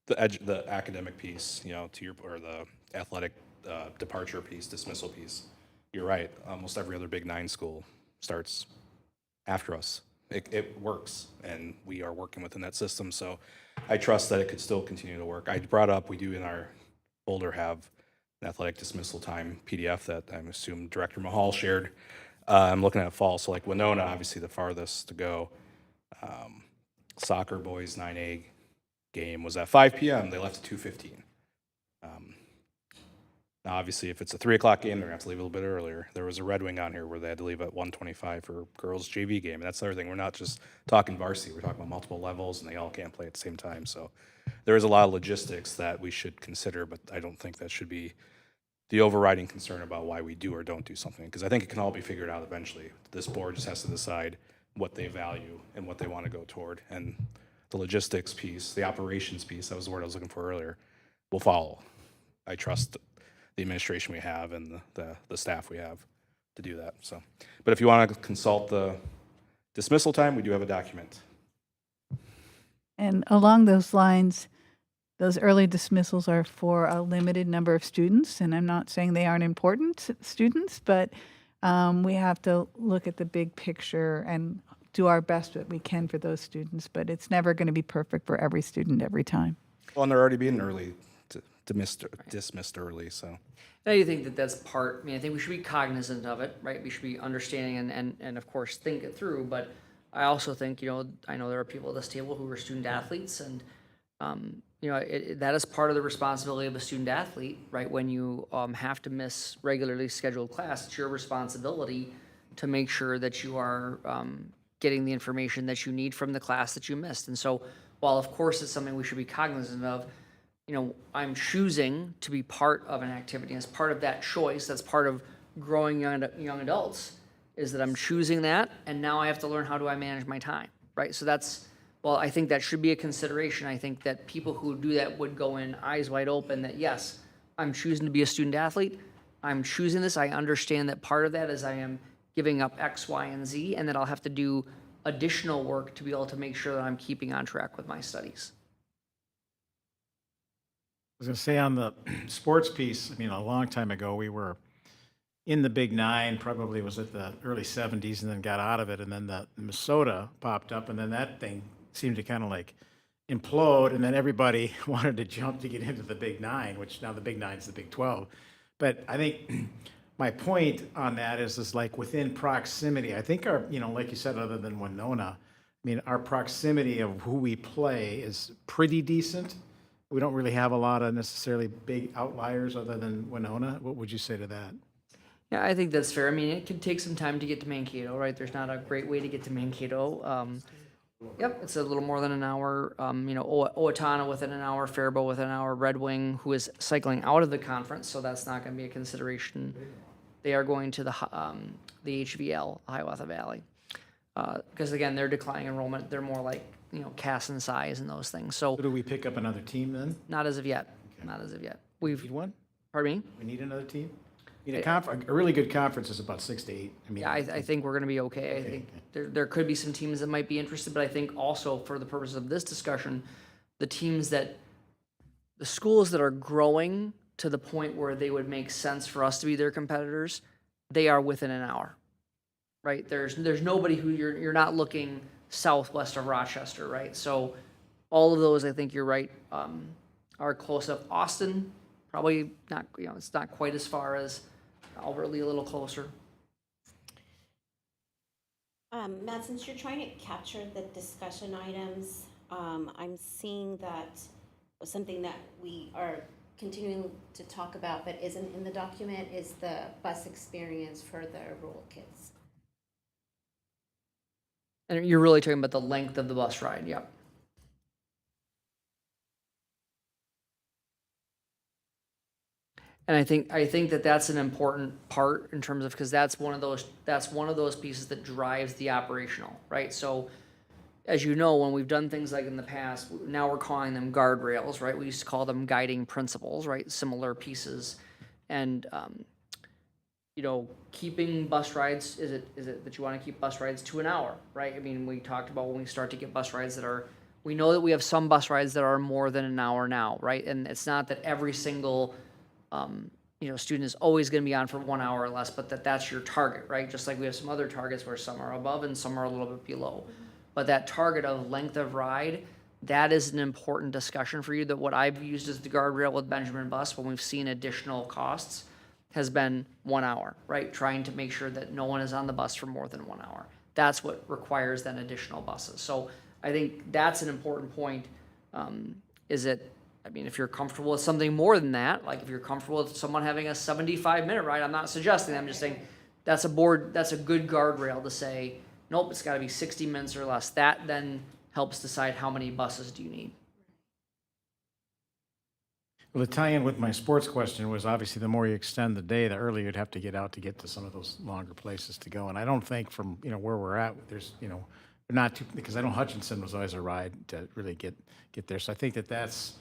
The academic piece, or the athletic departure piece, dismissal piece. You're right. Almost every other Big 9 school starts after us. It works, and we are working within that system. So I trust that it could still continue to work. I brought up, we do in our folder have an athletic dismissal time PDF that I assume Director Mahal shared. I'm looking at fall, so like Winona, obviously the farthest to go. Soccer boys 9A game was at 5 p.m. They left at 2:15. Now, obviously, if it's a 3 o'clock game, they're gonna have to leave a little bit earlier. There was a Red Wing on here where they had to leave at 1:25 for girls JV game, and that's the other thing. We're not just talking varsity; we're talking about multiple levels, and they all can't play at the same time. So there is a lot of logistics that we should consider, but I don't think that should be the overriding concern about why we do or don't do something, because I think it can all be figured out eventually. This board just has to decide what they value and what they want to go toward, and the logistics piece, the operations piece, that was the word I was looking for earlier, will follow. I trust the administration we have and the staff we have to do that. So, but if you want to consult the dismissal time, we do have a document. And along those lines, those early dismissals are for a limited number of students, and I'm not saying they aren't important students, but we have to look at the big picture and do our best that we can for those students, but it's never going to be perfect for every student every time. Well, and they're already being dismissed early, so. And I think that that's part, I mean, I think we should be cognizant of it, right? We should be understanding and of course think it through, but I also think, I know there are people at this table who are student athletes and, that is part of the responsibility of a student athlete, right? When you have to miss regularly scheduled class, it's your responsibility to make sure that you are getting the information that you need from the class that you missed. And so while of course it's something we should be cognizant of, I'm choosing to be part of an activity. As part of that choice, that's part of growing young adults, is that I'm choosing that, and now I have to learn how do I manage my time, right? So I think that should be a consideration. I think that people who do that would go in eyes wide open that, yes, I'm choosing to be a student athlete. I'm choosing this. I understand that part of that is I am giving up X, Y, and Z, and that I'll have to do additional work to be able to make sure that I'm keeping on track with my studies. I was going to say on the sports piece, a long time ago, we were in the Big Nine, probably was at the early 70s, and then got out of it. And then the Minnesota popped up, and then that thing seemed to kind of like implode. And then everybody wanted to jump to get into the Big Nine, which now the Big Nine's the Big 12. But I think my point on that is like within proximity, I think our, like you said, other than Winona, our proximity of who we play is pretty decent. We don't really have a lot of necessarily big outliers other than Winona. What would you say to that? Yeah, I think that's fair. It can take some time to get to Mankato, right? There's not a great way to get to Mankato. Yep, it's a little more than an hour. Owatonna within an hour, Faribault within an hour, Red Wing, who is cycling out of the conference, so that's not going to be a consideration. They are going to the HVL, Hiawatha Valley, because again, they're declining enrollment. They're more like Cass and size and those things. So So do we pick up another team then? not as of yet. Not as of yet. We've. Need one? Pardon me. We need another team? A really good conference is about 6 to 8. Yeah, I think we're going to be okay. I think there could be some teams that might be interested, but I think also for the purpose of this discussion, the schools that are growing to the point where they would make sense for us to be their competitors, they are within an hour, right? There's nobody who you're not looking southwest of Rochester, right? So all of those, I think you're right, are close up. Austin, probably not, it's not quite as far as Albertly, a little closer. Matt, since you're trying to capture the discussion items, I'm seeing that something that we are continuing to talk about but isn't in the document is the bus experience for the rural kids. And you're really talking about the length of the bus ride, yep. And I think that that's an important part in terms of, because that's one of those pieces that drives the operational, right? So as you know, when we've done things like in the past, now we're calling them guardrails, right? We used to call them guiding principles, right? Similar pieces. And keeping bus rides, is it that you want to keep bus rides to an hour, right? We talked about when we start to get bus rides we know that we have some bus rides that are more than an hour now, right? And it's not that every single student is always going to be on for 1 hour or less, but that's your target, right? Just like we have some other targets where some are above and some are a little bit below. But that target of length of ride, that is an important discussion for you. That what I've used as the guardrail with Benjamin Bus when we've seen additional costs has been 1 hour, right? Trying to make sure that no one is on the bus for more than 1 hour. That's what requires then additional buses. So I think that's an important point. If you're comfortable with something more than that, like if you're comfortable with someone having a 75-minute ride, I'm not suggesting that, I'm just saying that's a good guardrail to say, nope, it's got to be 60 minutes or less. That then helps decide how many buses do you need. Well, the tie-in with my sports question was obviously the more you extend the day, the earlier you'd have to get out to get to some of those longer places to go. And I don't think from, where we're at, there's, not too, because I know Hutchinson was always a ride to really get there. So I think that's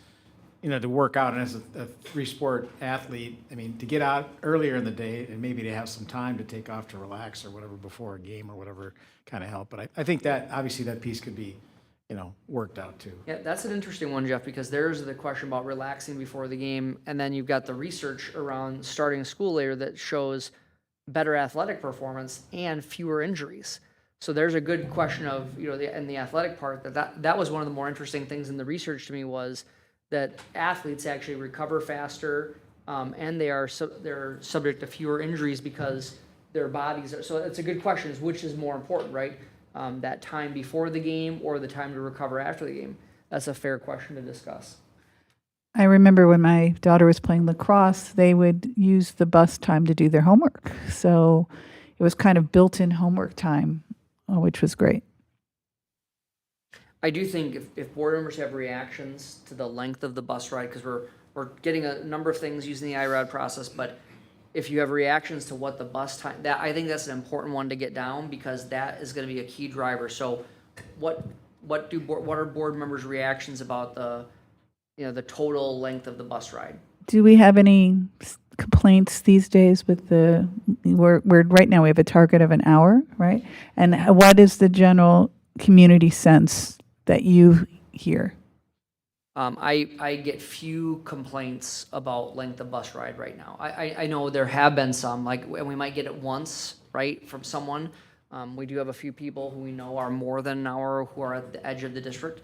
to work out, and as a three-sport athlete, I mean, to get out earlier in the day and maybe to have some time to take off to relax or whatever before a game or whatever kind of help. But I think that, obviously, that piece could be, worked out too. Yeah, that's an interesting one, Jeff, because there's the question about relaxing before the game, and then you've got the research around starting school later that shows better athletic performance and fewer injuries. So there's a good question of, in the athletic part, that was one of the more interesting things in the research to me was that athletes actually recover faster, and they're subject to fewer injuries because their bodies are. So it's a good question: is which is more important, right? That time before the game or the time to recover after the game? That's a fair question to discuss. I remember when my daughter was playing lacrosse, they would use the bus time to do their homework. So it was kind of built-in homework time, which was great. I do think if board members have reactions to the length of the bus ride, because we're getting a number of things using the IRAD process, but if you have reactions to what the bus time, I think that's an important one to get down because that is going to be a key driver. So what are board members' reactions about the total length of the bus ride? Do we have any complaints these days with we're right now we have a target of an hour, right? And what is the general community sense that you hear? I get few complaints about length of bus ride right now. I know there have been some, and we might get it once, right, from someone. We do have a few people who we know are more than an hour who are at the edge of the district.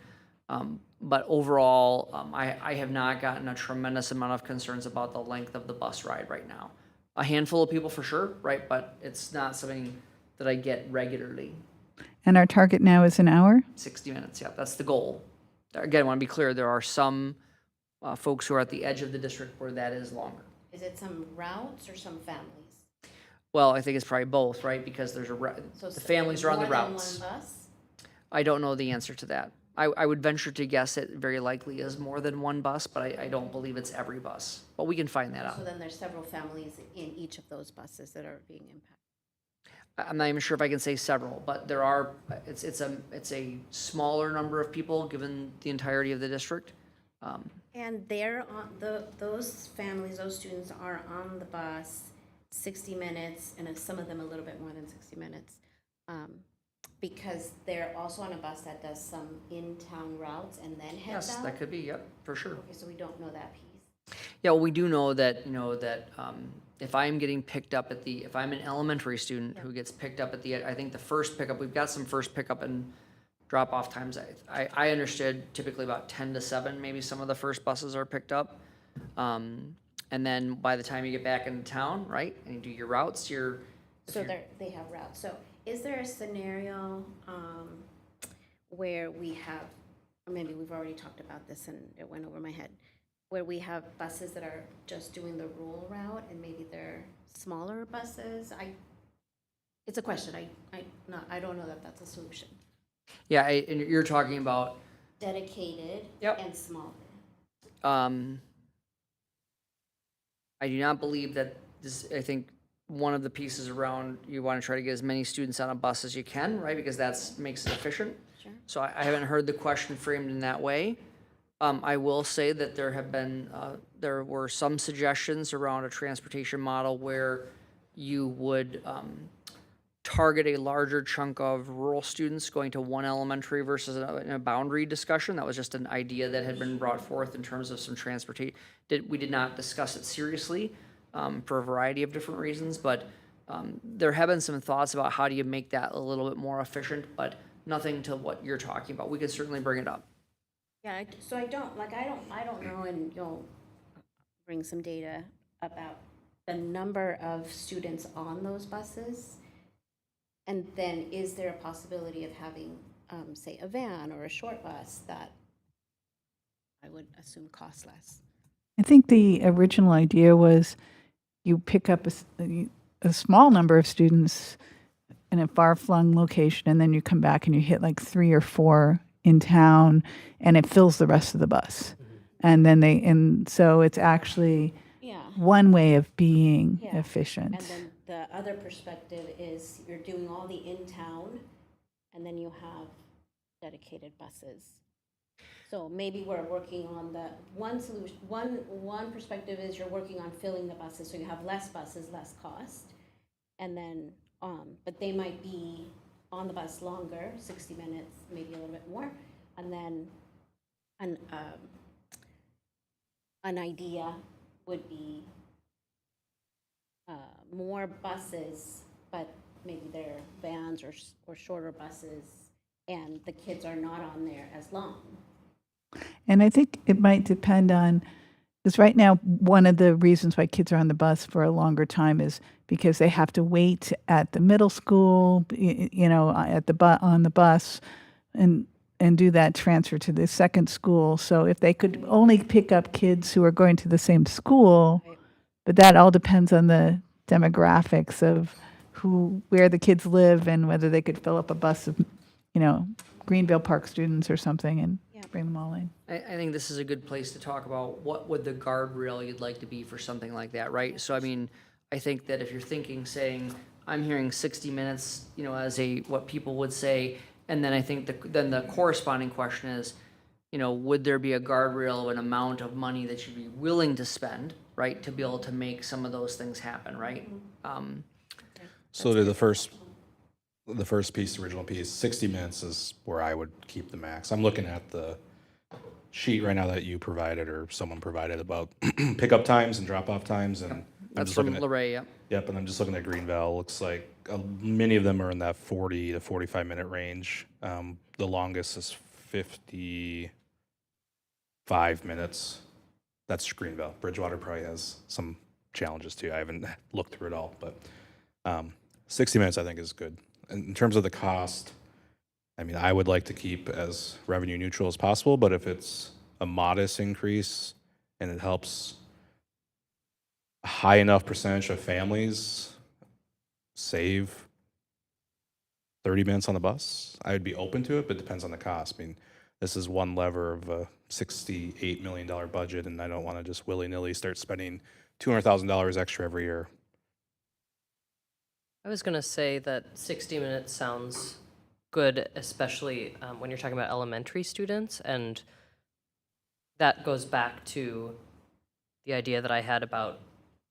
But overall, I have not gotten a tremendous amount of concerns about the length of the bus ride right now. A handful of people for sure, right, but it's not something that I get regularly. And our target now is an hour? 60 minutes, yeah, that's the goal. Again, I want to be clear, there are some folks who are at the edge of the district where that is longer. Is it some routes or some families? Well, I think it's probably both, right? Because there's the families are on the more than routes. one bus? I don't know the answer to that. I would venture to guess it very likely is more than one bus, but I don't believe it's every bus. But we can find that So out. then there's several families in each of those buses that are being impacted. I'm not even sure if I can say several, but there are. It's a smaller number of people given the entirety of the district. And they're on those families, those students are on the bus 60 minutes, and some of them a little bit more than 60 minutes, because they're also on a bus that does some in-town routes and then heads Yes, out. that could be. Yep, for sure. Okay, so we don't know that piece. Yeah, well, we do know that, if I'm getting picked up if I'm an elementary student who gets picked up I think the first pickup, we've got some first pickup and drop-off times. I understood typically about 10 to 7, maybe some of the first buses are picked up. And then by the time you get back into town, right, and you do your routes, So they have routes. So is there a scenario where we have, or maybe we've already talked about this and it went over my head, where we have buses that are just doing the rural route and maybe they're smaller buses? It's a question. I don't know that that's a solution. yeah, and you're talking about, Dedicated Yep. and smaller. I do not believe that I think one of the pieces around, you want to try to get as many students on a bus as you can, right? Because makes it efficient. Sure. So I haven't heard the question framed in that way. I will say that there were some suggestions around a transportation model where you would target a larger chunk of rural students going to one elementary versus a boundary discussion. That was just an idea that had been brought forth in terms of some transportation. We did not discuss it seriously for a variety of different reasons, but there have been some thoughts about how do you make that a little bit more efficient, but nothing to what you're talking about. We could certainly bring it up. Yeah, so I don't know, and you'll bring some data about the number of students on those buses. And then is there a possibility of having, say, a van or a short bus that I would assume costs less? I think the original idea was you pick up a small number of students in a far-flung location, and then you come back and you hit like 3 or 4 in town, and it fills the rest of the bus. And then so it's actually Yeah. one way of being Yeah. efficient. And then the other perspective is you're doing all the in-town, and then you have dedicated buses. So maybe we're working on the one solution, one perspective is you're working on filling the buses, so you have less buses, less cost. And then, but they might be on the bus longer, 60 minutes, maybe a little bit more. And then an idea would be more buses, but maybe they're vans or shorter buses, and the kids are not on there as long. And I think it might depend on, because right now, one of the reasons why kids are on the bus for a longer time is because they have to wait at the middle school, at on the bus, and do that transfer to the second school. So if they could only pick up kids who are going to the same school, Right. but that all depends on the demographics of where the kids live and whether they could fill up a bus of, Greenville Park students or something and Yeah. bring them all in. I think this is a good place to talk about what would the guardrail you'd like to be for something like that, right? So I mean, I think that if you're saying, I'm hearing 60 minutes, as what people would say, and then I think then the corresponding question is, would there be a guardrail of an amount of money that you'd be willing to spend, right, to be able to make some of those things happen, right? So to the first piece, the original piece, 60 minutes is where I would keep the max. I'm looking at the sheet right now that you provided or someone provided about pickup times and drop-off times, and I'm That's just from looking at, Luray, yep. yep, and I'm just looking at Greenville. Looks like many of them are in that 40 to 45-minute range. The longest is 55 minutes. That's Greenville. Bridgewater probably has some challenges too. I haven't looked through it all, but 60 minutes I think is good. In terms of the cost, I mean, I would like to keep as revenue neutral as possible, but if it's a modest increase and it helps a high enough percentage of families save 30 minutes on the bus, I would be open to it, but it depends on the cost. I mean, this is one lever of a $68 million budget, and I don't want to just willy-nilly start spending $200,000 extra every year. I was gonna say that 60 minutes sounds good, especially when you're talking about elementary students, and that goes back to the idea that I had about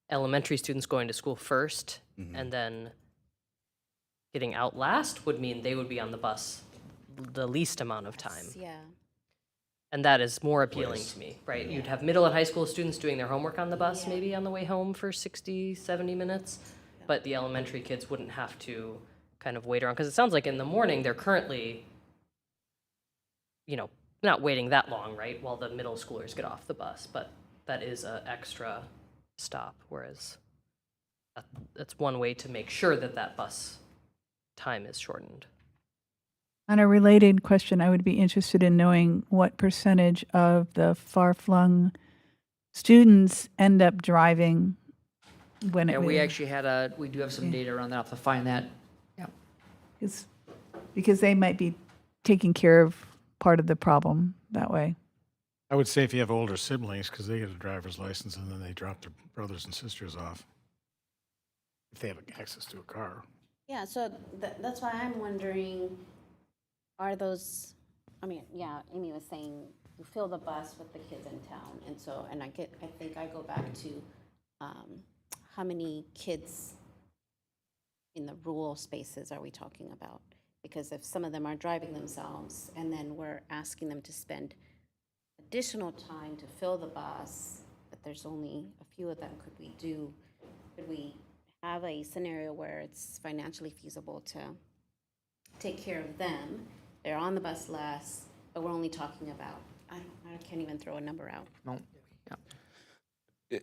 elementary students going to school first and then getting out last would mean they would be on the bus the least amount of time. Yeah. And that is more appealing to me, right? You'd have middle and high school students doing their homework on the bus, maybe on the way home for 60, 70 minutes. But the elementary kids wouldn't have to kind of wait around. Because it sounds like in the morning, they're currently, not waiting that long, right? While the middle schoolers get off the bus. But that is an extra stop. Whereas that's one way to make sure that that bus time is shortened. On a related question, I would be interested in knowing what percentage of the far-flung students end up driving when Yeah, it we actually we do have some data around that. I'll have to find that. Yeah. because they might be taking care of part of the problem that way. I would say if you have older siblings, because they get a driver's license and then they drop their brothers and sisters off, if they have access to a car. Yeah, so that's why I'm wondering, are those, Amy was saying, you fill the bus with the kids in town, and so, I think I go back to how many kids in the rural spaces are we talking about? Because if some of them are driving themselves, and then we're asking them to spend additional time to fill the bus, but there's only a few of them, could we have a scenario where it's financially feasible to take care of them? They're on the bus less, but we're only talking about, I can't even throw a number out. No. Yeah.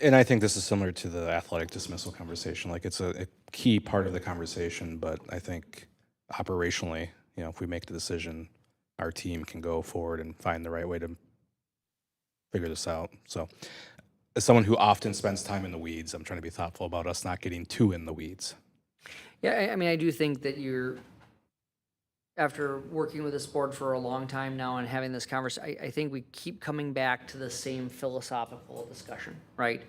And I think this is similar to the athletic dismissal conversation. Like, it's a key part of the conversation, but I think operationally, if we make the decision, our team can go forward and find the right way to figure this out. So as someone who often spends time in the weeds, I'm trying to be thoughtful about us not getting too in the weeds. Yeah, I mean, I do think that after working with this board for a long time now and having this conversation, I think we keep coming back to the same philosophical discussion, right?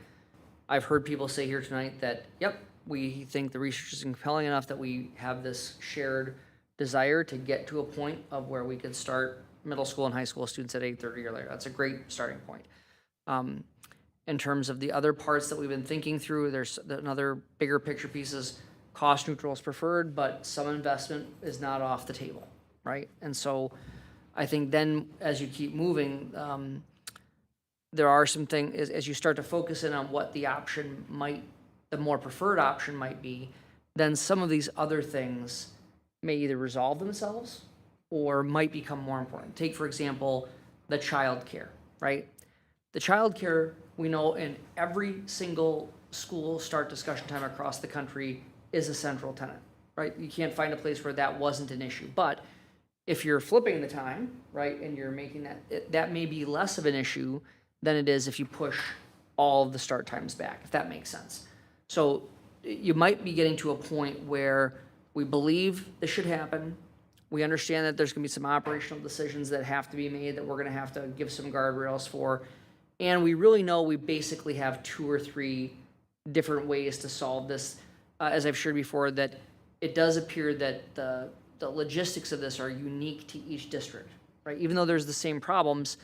I've heard people say here tonight that, yep, we think the research is compelling enough that we have this shared desire to get to a point of where we could start middle school and high school students at 8:30 or later. That's a great starting point. In terms of the other parts that we've been thinking through, there's another bigger picture piece is cost neutral is preferred, but some investment is not off the table, right? And so I think then as you keep moving, there are some things, as you start to focus in on what the option might, the more preferred option might be, then some of these other things may either resolve themselves or might become more important. Take, for example, the childcare, right? The childcare, we know in every single school start discussion time across the country is a central tenet, right? You can't find a place where that wasn't an issue. But if you're flipping the time, right, and you're making that, that may be less of an issue than it is if you push all of the start times back, if that makes sense. So you might be getting to a point where we believe this should happen. We understand that there's gonna be some operational decisions that have to be made that we're gonna have to give some guardrails for. And we really know we basically have 2 or 3 different ways to solve this. As I've shared before, that it does appear that the logistics of this are unique to each district, right? Even though there's the same problems,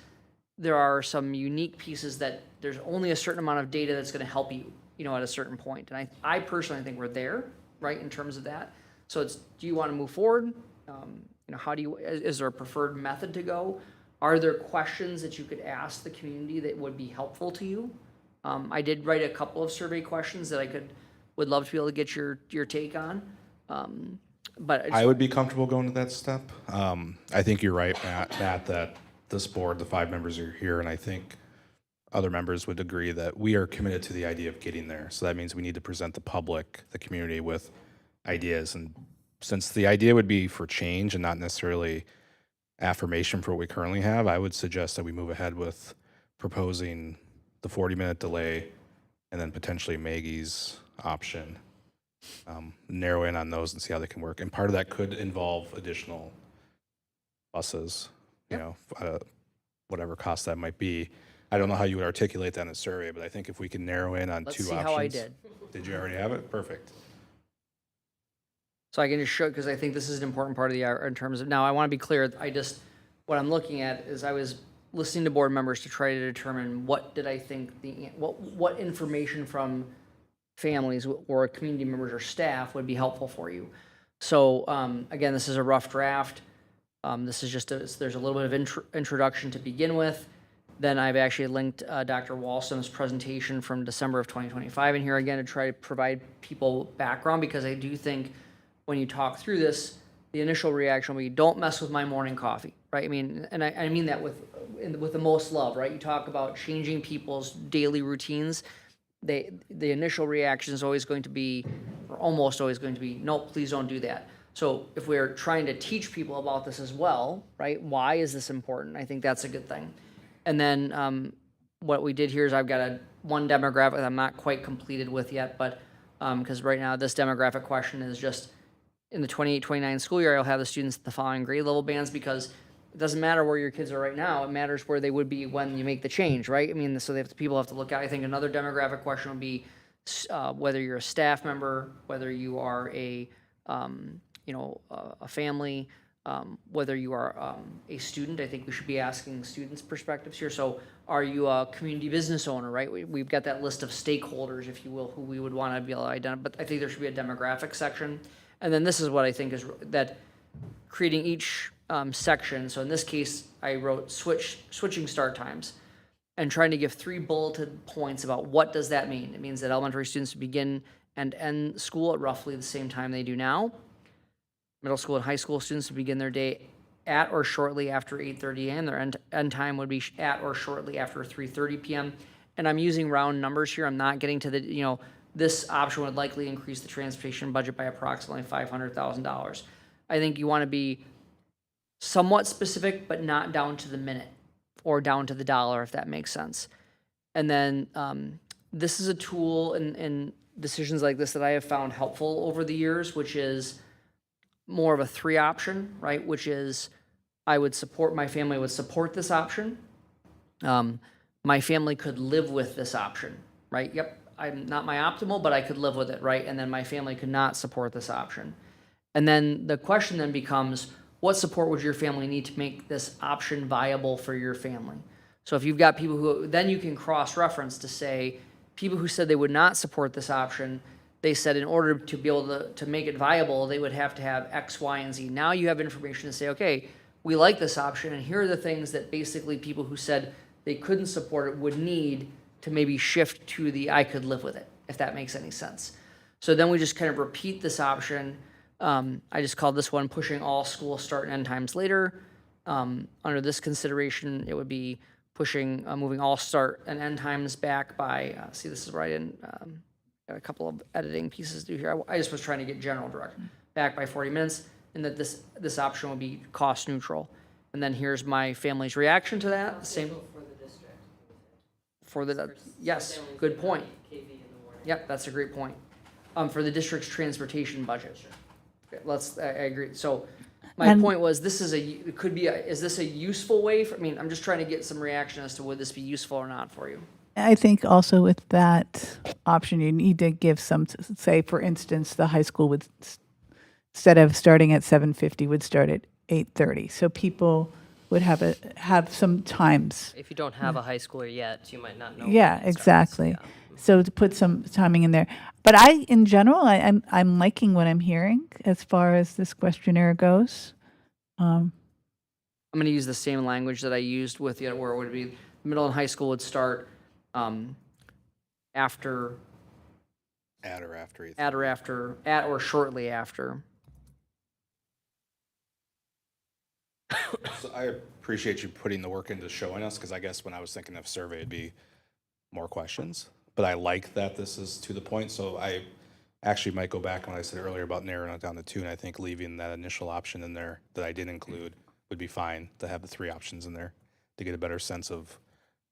there are some unique pieces that there's only a certain amount of data that's gonna help you, at a certain point. And I personally think we're there, right, in terms of that. So it's, do you wanna move forward? How do you, is there a preferred method to go? Are there questions that you could ask the community that would be helpful to you? I did write a couple of survey questions that would love to be able to get your take on. But I would be comfortable going to that step. I think you're right, Matt, that this board, the 5 members are here, and I think other members would agree that we are committed to the idea of getting there. So that means we need to present the public, the community, with ideas. And since the idea would be for change and not necessarily affirmation for what we currently have, I would suggest that we move ahead with proposing the 40-minute delay and then potentially Maggie's option. Narrow in on those and see how they can work. And part of that could involve additional buses, whatever cost that might be. I don't know how you would articulate that in a survey, but I think if we can narrow in on let's 2 see options. how I did. Did you already have it? Perfect. So I can just show, because I think this is an important part of the hour in terms of, now I want to be clear, what I'm looking at is I was listening to board members to try to determine what did I think what information from families or community members or staff would be helpful for you. So again, this is a rough draft. This is just, there's a little bit of introduction to begin with. Then I've actually linked Dr. Walsum's presentation from December of 2025 in here again to try to provide people background, because I do think when you talk through this, the initial reaction will be, don't mess with my morning coffee, right? I mean, and I mean that with the most love, right? You talk about changing people's daily routines. The initial reaction is always going to be, or almost always going to be, no, please don't do that. So if we're trying to teach people about this as well, right? Why is this important? I think that's a good thing. And then what we did here is I've got one demographic that I'm not quite completed with yet, but because right now this demographic question is just in the 28-29 school year, I'll have the students at the following grade level bands, because it doesn't matter where your kids are right now. It matters where they would be when you make the change, right? I mean, so people have to look at, I think another demographic question would be whether you're a staff member, whether you are a family, whether you are a student. I think we should be asking students' perspectives here. So are you a community business owner, right? We've got that list of stakeholders, if you will, who we would want to be able to identify, but I think there should be a demographic section. And then this is what I think is that creating each section. So in this case, I wrote switching start times and trying to give 3 bulleted points about what does that mean. It means that elementary students begin and end school at roughly the same time they do now. Middle school and high school students begin their day at or shortly after 8:30 a.m. Their end time would be at or shortly after 3:30 p.m. And I'm using round numbers here. I'm not getting to the, this option would likely increase the transportation budget by approximately $500,000. I think you want to be somewhat specific, but not down to the minute or down to the dollar, if that makes sense. And then this is a tool in decisions like this that I have found helpful over the years, which is more of a 3 option, right? Which is my family would support this option. My family could live with this option, right? Yep, I'm not my optimal, but I could live with it, right? And then my family could not support this option. And then the question then becomes, what support would your family need to make this option viable for your family? So if you've got people who, then you can cross-reference to say, people who said they would not support this option, they said in order to be able to make it viable, they would have to have X, Y, and Z. Now you have information to say, okay, we like this option, and here are the things that basically people who said they couldn't support it would need to maybe shift to the I could live with it, if that makes any sense. So then we just kind of repeat this option. I just called this one pushing all school start and end times later. Under this consideration, it would be pushing, moving all start and end times back by, see, this is where I didn't, got a couple of editing pieces to do here. I just was trying to get general direction, back by 40 minutes, and that this option would be cost neutral. And then here's my family's reaction to that. Same for the, yes, good point. Yep, that's a great point. For the district's transportation budget. Okay, I agree. So my And- point was, this is it could be, is this a useful way for, I mean, I'm just trying to get some reaction as to would this be useful or not for you? I think also with that option, you need to give some, say, for instance, the high school would, instead of starting at 7:50, would start at 8:30. So people would have some times. If you don't have a high schooler yet, you might not know. Yeah, when it starts, exactly. yeah. So to put some timing in there. But in general, I'm liking what I'm hearing as far as this questionnaire goes. I'm going to use the same language that I used with, where it would be middle and high school would start after, At or after 8:30. at or shortly after. So I appreciate you putting the work into showing us, because I guess when I was thinking of survey, it'd be more questions. But I like that this is to the point, so I actually might go back on what I said earlier about narrowing it down to 2, and I think leaving that initial option in there that I did include would be fine, to have the 3 options in there to get a better sense of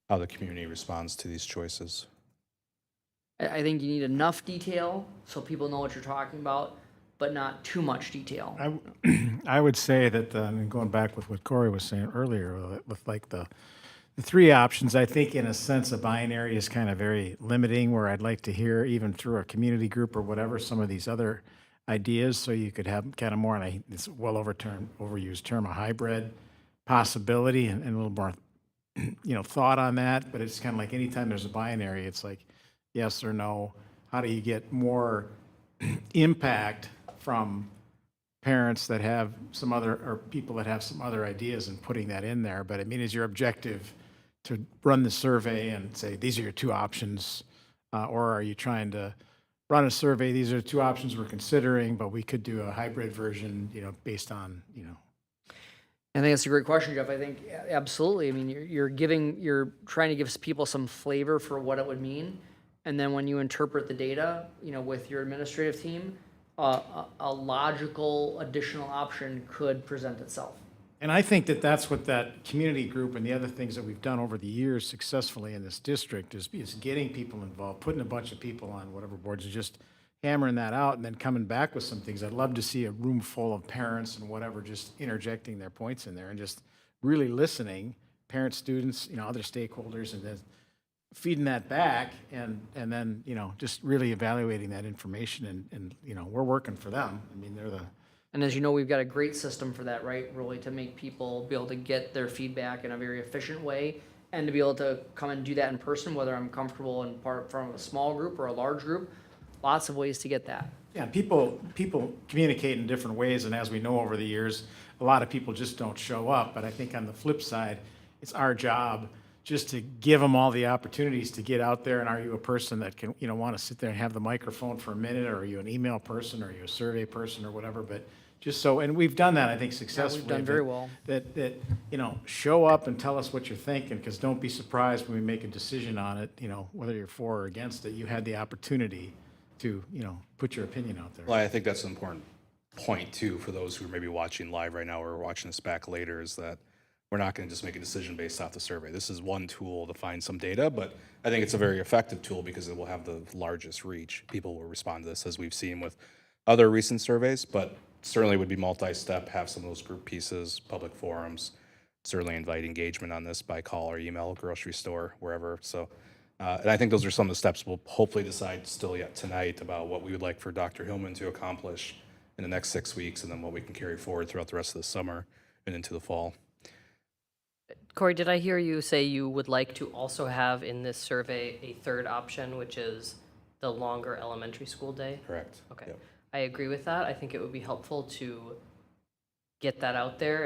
how the community responds to these choices. I think you need enough detail so people know what you're talking about, but not too much detail. I would say that, and going back with what Corey was saying earlier, with like the 3 options, I think in a sense a binary is kind of very limiting, where I'd like to hear, even through a community group or whatever, some of these other ideas, so you could have kind of more, and it's well overused term, a hybrid possibility, and a little more, thought on that. But it's kind of like anytime there's a binary, it's like yes or no. How do you get more impact from parents that have some other, or people that have some other ideas, and putting that in there? But I mean, is your objective to run the survey and say, these are your 2 options? Or are you trying to run a survey, these are 2 options we're considering, but we could do a hybrid version, based on, I think that's a great question, Jeff. I think absolutely. I mean, you're trying to give people some flavor for what it would mean. And then when you interpret the data, with your administrative team, a logical additional option could present itself. And I think that that's what that community group and the other things that we've done over the years successfully in this district is getting people involved, putting a bunch of people on whatever boards, and just hammering that out, and then coming back with some things. I'd love to see a room full of parents and whatever, just interjecting their points in there and just really listening, parents, students, other stakeholders, and then feeding that back, and then, just really evaluating that information, and we're working for them. I mean, they're the, And as you know, we've got a great system for that, right? Really to make people be able to get their feedback in a very efficient way, and to be able to come and do that in person, whether I'm comfortable in part from a small group or a large group. Lots of ways to get that. yeah, people communicate in different ways, and as we know over the years, a lot of people just don't show up. But I think on the flip side, it's our job just to give them all the opportunities to get out there. And are you a person that can, want to sit there and have the microphone for a minute, or are you an email person, or are you a survey person, or whatever? But just so, and we've done that, I think, successfully. done very well. That show up and tell us what you're thinking, because don't be surprised when we make a decision on it, whether you're for or against it. You had the opportunity to, put your opinion out there. Well, I think that's an important point too, for those who are maybe watching live right now or watching this back later, is that we're not going to just make a decision based off the survey. This is one tool to find some data, but I think it's a very effective tool because it will have the largest reach. People will respond to this, as we've seen with other recent surveys, but certainly would be multi-step, have some of those group pieces, public forums, certainly invite engagement on this by call or email, grocery store, wherever. So, and I think those are some of the steps we'll hopefully decide still yet tonight about what we would like for Dr. Hillman to accomplish in the next 6 weeks, and then what we can carry forward throughout the rest of the summer and into the fall. Corey, did I hear you say you would like to also have in this survey a third option, which is the longer elementary school day? Correct. Okay. Yep. I agree with that. I think it would be helpful to get that out there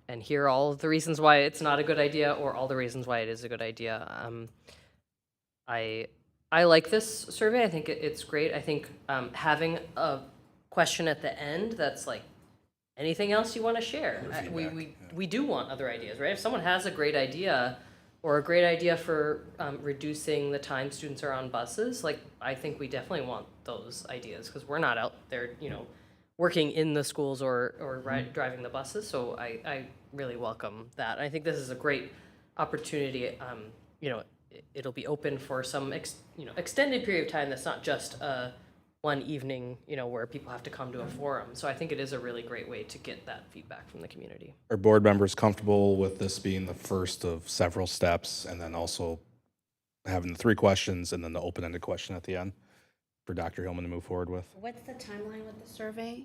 and hear all of the reasons why it's not a good idea or all the reasons why it is a good idea. I like this survey. I think it's great. I think having a question at the end that's like, anything else you want to share? We do want other ideas, right? If someone has a great idea or a great idea for reducing the time students are on buses, like I think we definitely want those ideas because we're not out there, working in the schools or driving the buses. So I really welcome that. I think this is a great opportunity. It'll be open for some extended period of time. That's not just one evening, where people have to come to a forum. So I think it is a really great way to get that feedback from the community. Are board members comfortable with this being the first of several steps, and then also having the 3 questions and then the open-ended question at the end for Dr. Hillman to move forward with? What's the timeline with the survey?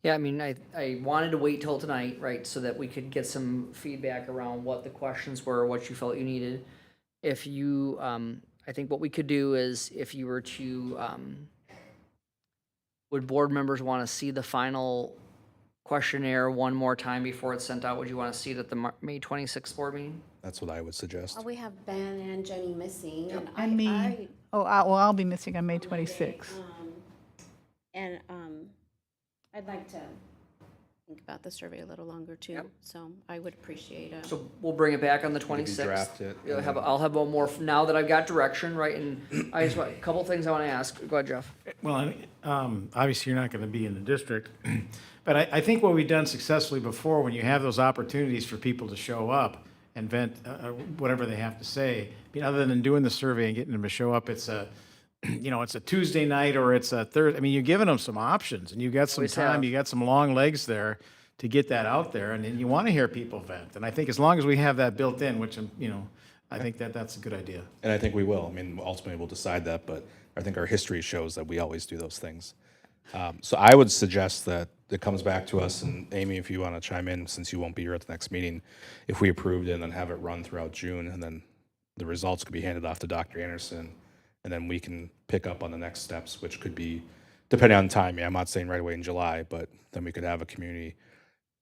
Yeah, I mean, I wanted to wait till tonight, right, so that we could get some feedback around what the questions were, what you felt you needed. If you, I think what we could do is if you were to, would board members want to see the final questionnaire one more time before it's sent out? Would you want to see it at the May 26th board meeting? That's what I would suggest. Well, we have Ben and Jenny missing, and And me. I'll be missing on May 26th. And I'd like to think about the survey a little longer too, so I would appreciate it. So we'll bring it back on the 26th. draft it, You'll and have, then- I'll have one more, now that I've got direction, right, and I just want, a couple things I want to ask. Go ahead, Jeff. Well, obviously, you're not going to be in the district, but I think what we've done successfully before, when you have those opportunities for people to show up and vent whatever they have to say, other than doing the survey and getting them to show up, it's a, it's a Tuesday night or it's a Thursday. I mean, you're giving them some options, and you got some Always time, have. you got some long legs there to get that out there, and then you want to hear people vent. And I think as long as we have that built in, which, I think that's a good idea. And I think we will. I mean, ultimately, we'll decide that, but I think our history shows that we always do those things. So I would suggest that it comes back to us, and Amy, if you want to chime in, since you won't be here at the next meeting, if we approved it and then have it run throughout June, and then the results could be handed off to Dr. Anderson, and then we can pick up on the next steps, which could be, depending on timing, I'm not saying right away in July, but then we could have a community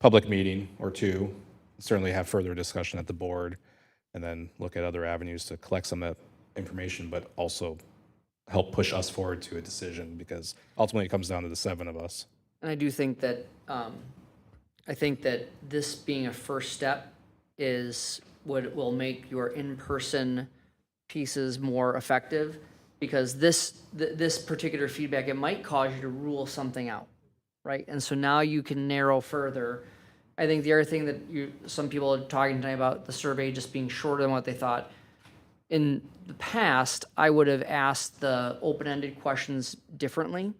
public meeting or 2, certainly have further discussion at the board, and then look at other avenues to collect some of that information, but also help push us forward to a decision, because ultimately it comes down to the 7 of us. And I do think that, I think that this being a first step is what will make your in-person pieces more effective, because this particular feedback, it might cause you to rule something out, right? And so now you can narrow further. I think the other thing that some people are talking tonight about the survey just being shorter than what they thought. In the past, I would have asked the open-ended questions differently.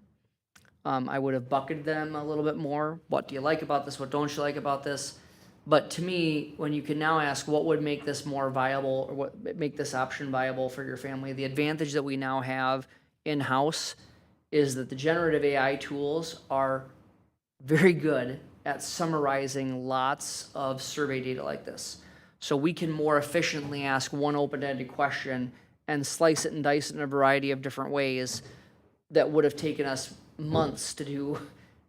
I would have bucketed them a little bit more. What do you like about this? What don't you like about this? But to me, when you can now ask what would make this more viable, or what make this option viable for your family, the advantage that we now have in-house is that the generative AI tools are very good at summarizing lots of survey data like this. So we can more efficiently ask one open-ended question and slice it and dice it in a variety of different ways that would have taken us months to do,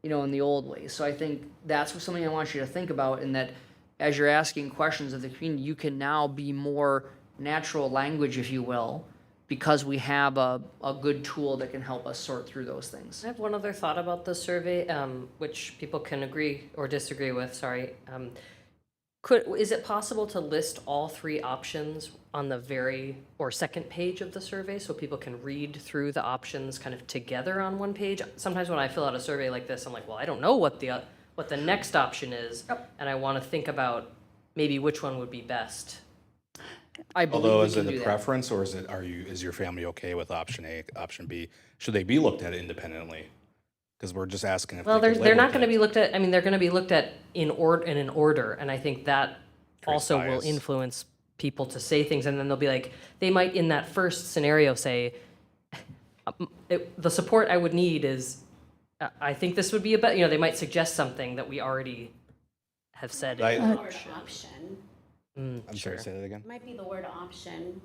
in the old way. So I think that's something I want you to think about, in that as you're asking questions of the community, you can now be more natural language, if you will, because we have a good tool that can help us sort through those things. I have one other thought about the survey, which people can agree or disagree with, sorry. Is it possible to list all 3 options on the second page of the survey so people can read through the options kind of together on one page? Sometimes when I fill out a survey like this, I'm like, well, I don't know what the next option is, and I want to think about maybe which one would be best. I believe Although, we is can it do a that. preference, or is your family okay with option A, option B? Should they be looked at independently? Because we're just asking if Well, they could they're live not with going to it. be looked at. I mean, they're going to be looked at in an order, and I think that also will bias. influence people to say things, and then they'll be like, they might in that first scenario say, the support I would need is I think this would be they might suggest something that we already have said. I- The word option, I'm sorry, say that again. might be the word option,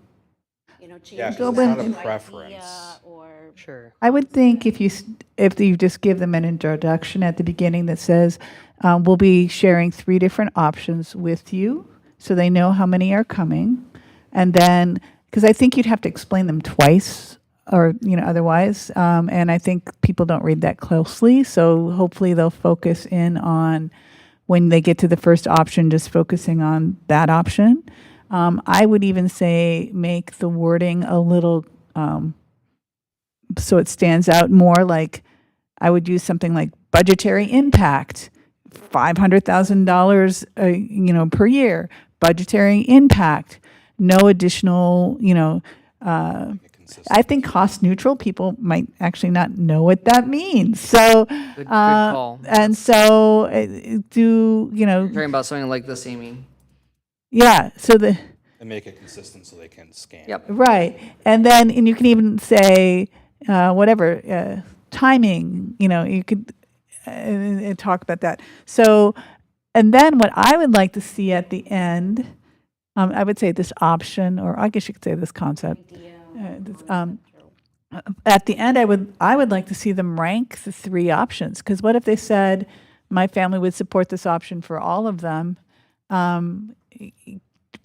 you know, change. Yeah, 'cause Go it's not in- a preference. Or. Sure. I would think if you just give them an introduction at the beginning that says, we'll be sharing 3 different options with you, so they know how many are coming. And then, because I think you'd have to explain them twice or, otherwise. And I think people don't read that closely. So hopefully they'll focus in on when they get to the first option, just focusing on that option. I would even say make the wording a little, so it stands out more. Like I would use something like budgetary impact, $500,000, per year. Budgetary impact, no additional, Consistent. I think cost neutral, people might actually not know what that means. So, Good call. and so You're talking about something like this, Amy. yeah, so And make it consistent so they can scan. Yep. right. And you can even say, whatever, timing, you could talk about that. So, and then what I would like to see at the end, I would say this option, or I guess you could say this concept. At the end, I would like to see them rank the 3 options. Because what if they said, my family would support this option for all of them?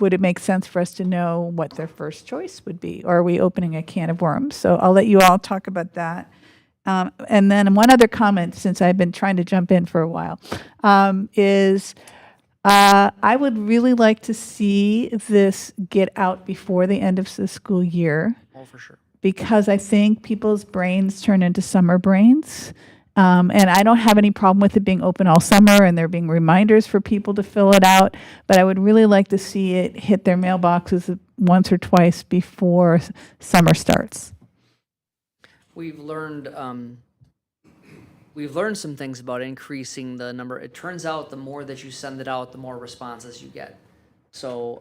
Would it make sense for us to know what their first choice would be? Or are we opening a can of worms? So I'll let you all talk about that. And then one other comment, since I've been trying to jump in for a while, is I would really like to see this get out before the end of the school year, Oh, for sure. because I think people's brains turn into summer brains. And I don't have any problem with it being open all summer and there being reminders for people to fill it out, but I would really like to see it hit their mailboxes once or twice before summer starts. We've learned some things about increasing the number. It turns out the more that you send it out, the more responses you get. So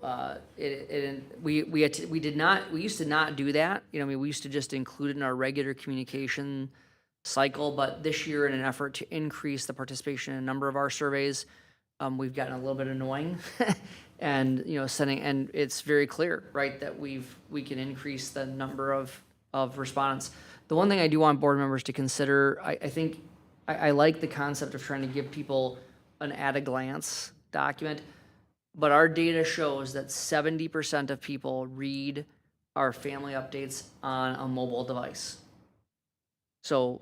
we used to not do that. We used to just include it in our regular communication cycle. But this year, in an effort to increase the participation in a number of our surveys, we've gotten a little bit annoying, and and it's very clear, right, that we can increase the number of respondents. The one thing I do want board members to consider, I think I like the concept of trying to give people an at-a-glance document, but our data shows that 70% of people read our family updates on a mobile device. So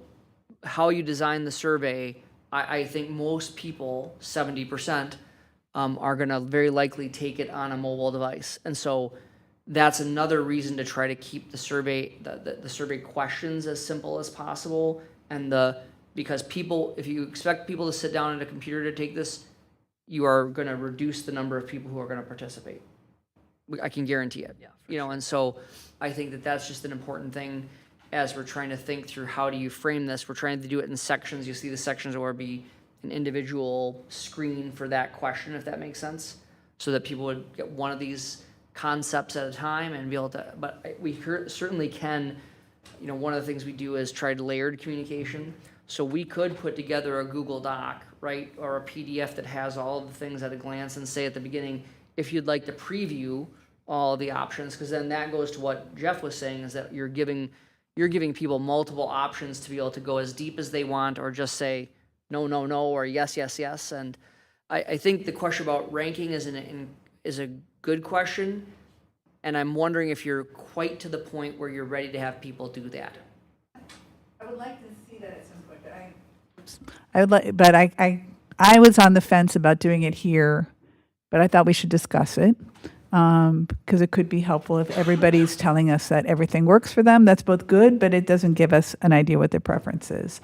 how you design the survey, I think most people, 70%, are going to very likely take it on a mobile device. And so that's another reason to try to keep the survey, the survey questions as simple as possible. Because people, if you expect people to sit down at a computer to take this, you are going to reduce the number of people who are going to participate. I can guarantee it. And so I think that that's just an important thing as we're trying to think through how do you frame this. We're trying to do it in sections. You see the sections where be an individual screen for that question, if that makes sense, so that people would get one of these concepts at a time and be able to, but we certainly can, one of the things we do is try layered communication. So we could put together a Google Doc, right, or a PDF that has all of the things at a glance and say at the beginning, if you'd like to preview all of the options, because then that goes to what Jeff was saying, is that you're giving people multiple options to be able to go as deep as they want, or just say no, no, no, or yes, yes, yes. And I think the question about ranking is a good question, and I'm wondering if you're quite to the point where you're ready to have people do that. I would like to see that at some point, but I was on the fence about doing it here, but I thought we should discuss it. Because it could be helpful if everybody's telling us that everything works for them. That's both good, but it doesn't give us an idea what their preference is.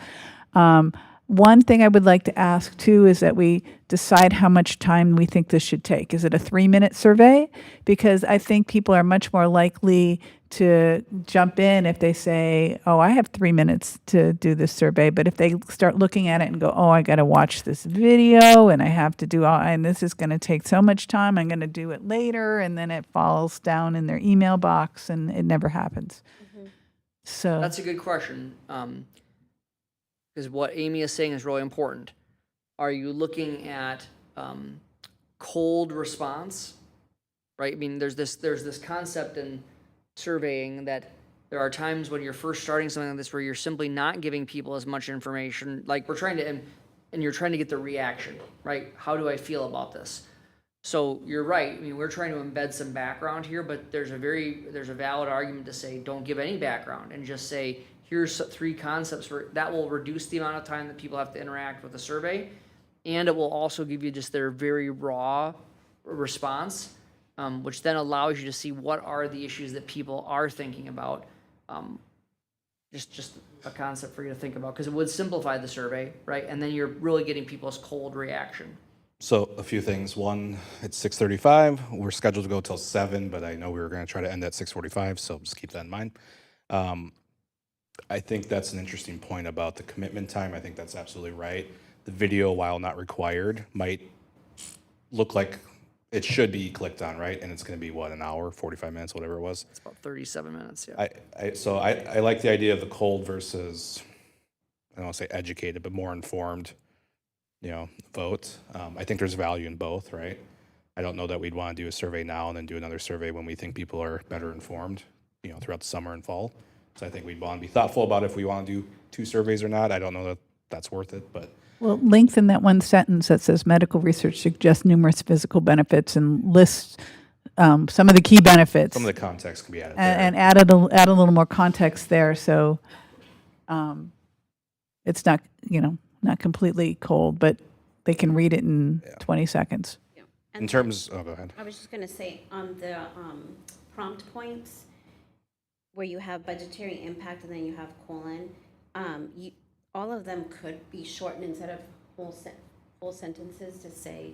One thing I would like to ask too is that we decide how much time we think this should take. Is it a 3-minute survey? Because I think people are much more likely to jump in if they say, oh, I have 3 minutes to do this survey. But if they start looking at it and go, oh, I got to watch this video and I have to do all, and this is going to take so much time, I'm going to do it later. And then it falls down in their email box and it never happens. So That's a good question. because what Amy is saying is really important. Are you looking at cold response, right? I mean, there's this concept in surveying that there are times when you're first starting something like this where you're simply not giving people as much information. Like we're trying to, and you're trying to get the reaction, right? How do I feel about this? So you're right. I mean, we're trying to embed some background here, but there's a valid argument to say don't give any background and just say here's 3 concepts that will reduce the amount of time that people have to interact with the survey, and it will also give you just their very raw response, which then allows you to see what are the issues that people are thinking about. Just a concept for you to think about because it would simplify the survey, right? And then you're really getting people's cold reaction. So a few things. One, it's 6:35. We're scheduled to go till 7, but I know we were going to try to end at 6:45, so just keep that in mind. I think that's an interesting point about the commitment time. I think that's absolutely right. The video, while not required, might look like it should be clicked on, right? And it's going to be what, an hour, 45 minutes, whatever it was. It's about 37 minutes, yeah. I like the idea of the cold versus, I don't want to say educated, but more informed, vote. I think there's value in both, right? I don't know that we'd want to do a survey now and then do another survey when we think people are better informed, throughout the summer and fall. So I think we'd want to be thoughtful about if we want to do 2 surveys or not. I don't know that that's worth it, but Well, lengthen that one sentence that says medical research suggests numerous physical benefits and lists some of the key benefits. some of the context can be added there. And add a little more context there, so it's not, not completely cold, but they can read it in 20 seconds. In terms, go ahead. I was just going to say, on the prompt points, where you have budgetary impact and then you have colon, all of them could be shortened instead of whole sentences to say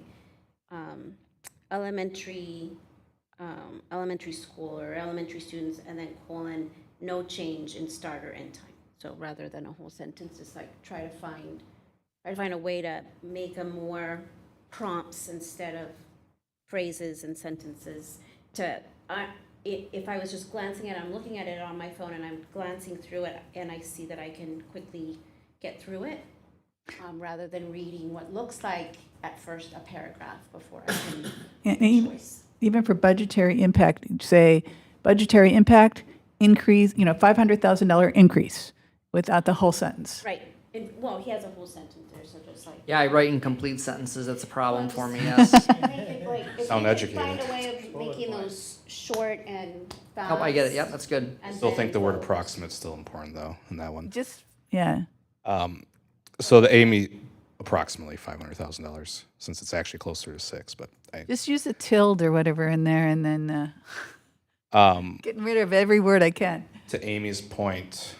elementary school or elementary students, and then colon, no change in start or end time. So rather than a whole sentence, just like try to find a way to make them more prompts instead of phrases and sentences. If I was just glancing at it, I'm looking at it on my phone and I'm glancing through it and I see that I can quickly get through it, rather than reading what looks like at first a paragraph before I can And make a choice. even for budgetary impact, say budgetary impact increase, $500,000 increase without the whole sentence. Right, and, well, he has a whole sentence there, so just like. Yeah, I write incomplete sentences. That's a problem for me, yes. If Sound we could educated. find a way of making those short and fast. Oh, I get it. Yep, that's good. and Still then think the word bold. approximate's still important though in that one. Just, yeah. So the Amy, approximately $500,000, since it's actually closer to 6, but Just use a tilde or whatever in there and then getting rid of every word I can. to Amy's point,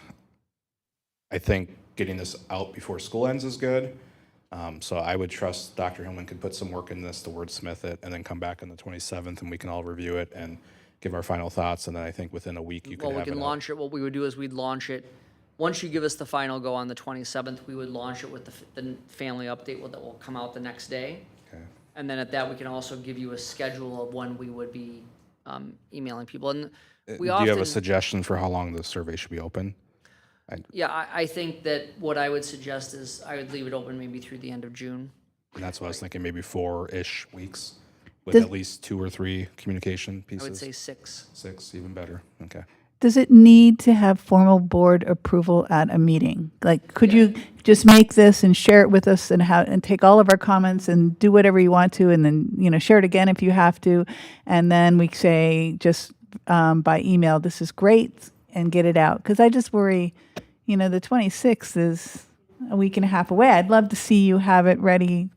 I think getting this out before school ends is good. So I would trust Dr. Hillman could put some work in this to wordsmith it and then come back on the 27th and we can all review it and give our final thoughts. And then I think within a week you could Well, we have can it out. launch it. What we would do is we'd launch it. Once you give us the final go on the 27th, we would launch it with the family update that will come out the next day. Okay. And then at that, we can also give you a schedule of when we would be emailing people. And we Do often, you have a suggestion for how long the survey should be open? yeah, I think that what I would suggest is I would leave it open maybe through the end of June. And that's what I was thinking, maybe 4-ish weeks with Does- at least 2 or 3 communication I pieces. would say 6. 6, even better. Okay. Does it need to have formal board approval at a meeting? Like, could you just make this and share it with us and take all of our comments and do whatever you want to, and then, share it again if you have to, and then we say just by email, this is great, and get it out? Because I just worry, the 26th is a week and a half away. I'd love to see you have it ready,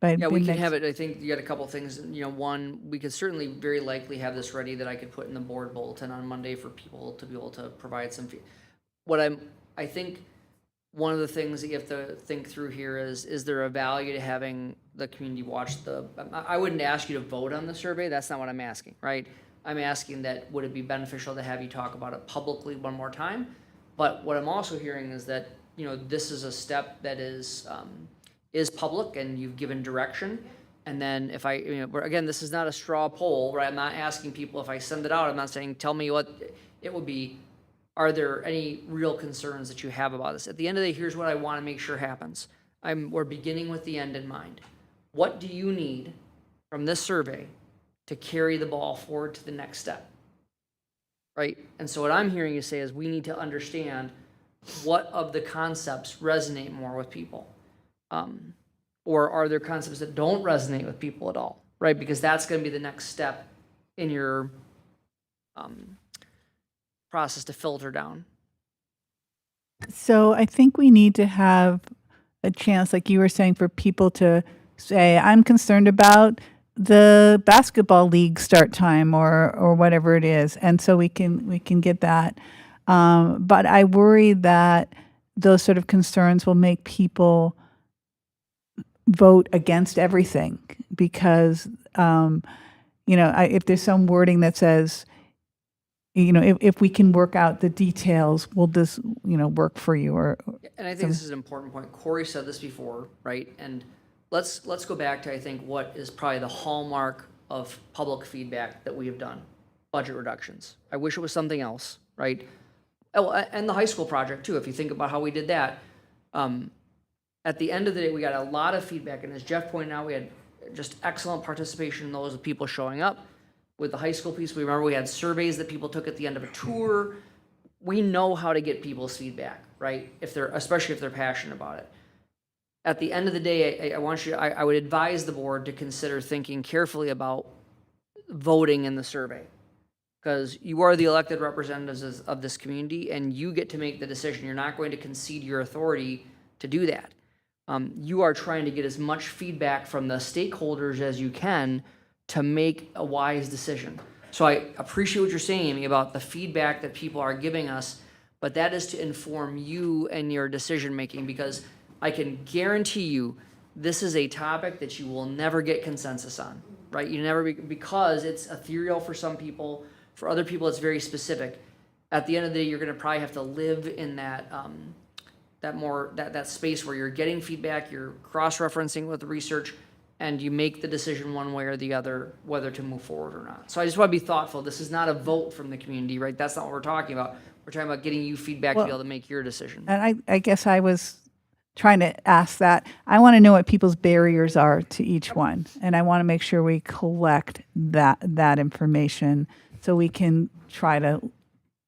by Yeah, we can next- have it. I think you got a couple things. One, we could certainly very likely have this ready that I could put in the board bulletin on Monday for people to be able to provide some. I think one of the things that you have to think through here is there a value to having the community watch I wouldn't ask you to vote on the survey. That's not what I'm asking, right? I'm asking that would it be beneficial to have you talk about it publicly one more time? But what I'm also hearing is that, this is a step that is public and you've given direction. And then if again, this is not a straw poll, right? I'm not asking people if I send it out, I'm not saying, tell me what it would be. are there any real concerns that you have about this? At the end of the day, here's what I want to make sure happens. We're beginning with the end in mind. What do you need from this survey to carry the ball forward to the next step? Right? And so what I'm hearing you say is we need to understand what of the concepts resonate more with people. Or are there concepts that don't resonate with people at all? Right? Because that's going to be the next step in your process to filter down. So I think we need to have a chance, like you were saying, for people to say, I'm concerned about the basketball league start time or whatever it is. And so we can get that. But I worry that those sort of concerns will make people vote against everything because, if there's some wording that says, if we can work out the details, will this, work for you? And I think this is an important point. Corey said this before, right? And let's go back to, I think, what is probably the hallmark of public feedback that we have done: budget reductions. I wish it was something else, right? Oh, and the high school project too. If you think about how we did that, at the end of the day, we got a lot of feedback, and as Jeff pointed out, we had just excellent participation in those, of people showing up. With the high school piece, we remember we had surveys that people took at the end of a tour. We know how to get people's feedback, right? Especially if they're passionate about it. At the end of the day, I would advise the board to consider thinking carefully about voting in the survey, because you are the elected representatives of this community, and you get to make the decision. You're not going to concede your authority to do that. You are trying to get as much feedback from the stakeholders as you can to make a wise decision. So I appreciate what you're saying, Amy, about the feedback that people are giving us, but that is to inform you and your decision making, because I can guarantee you this is a topic that you will never get consensus on, right? Because it's ethereal for some people. For other people, it's very specific. At the end of the day, you're going to probably have to live in that that space where you're getting feedback, you're cross-referencing with the research, and you make the decision one way or the other whether to move forward or not. So I just want to be thoughtful. This is not a vote from the community, right? That's not what we're talking about. We're talking about getting you feedback to be able to make your decision. And I guess I was trying to ask that. I want to know what people's barriers are to each one. And I want to make sure we collect that information so we can try to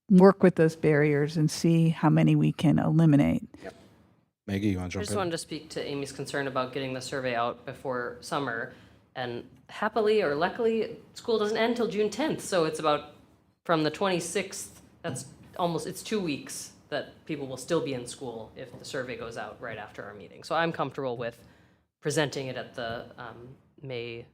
work with those barriers and see how many we can eliminate. Maggie, you want to I jump just in? wanted to speak to Amy's concern about getting the survey out before summer. And happily or luckily, school doesn't end till June 10th. So it's about from the 26th, it's 2 weeks that people will still be in school if the survey goes out right after our meeting. So I'm comfortable with presenting it at the May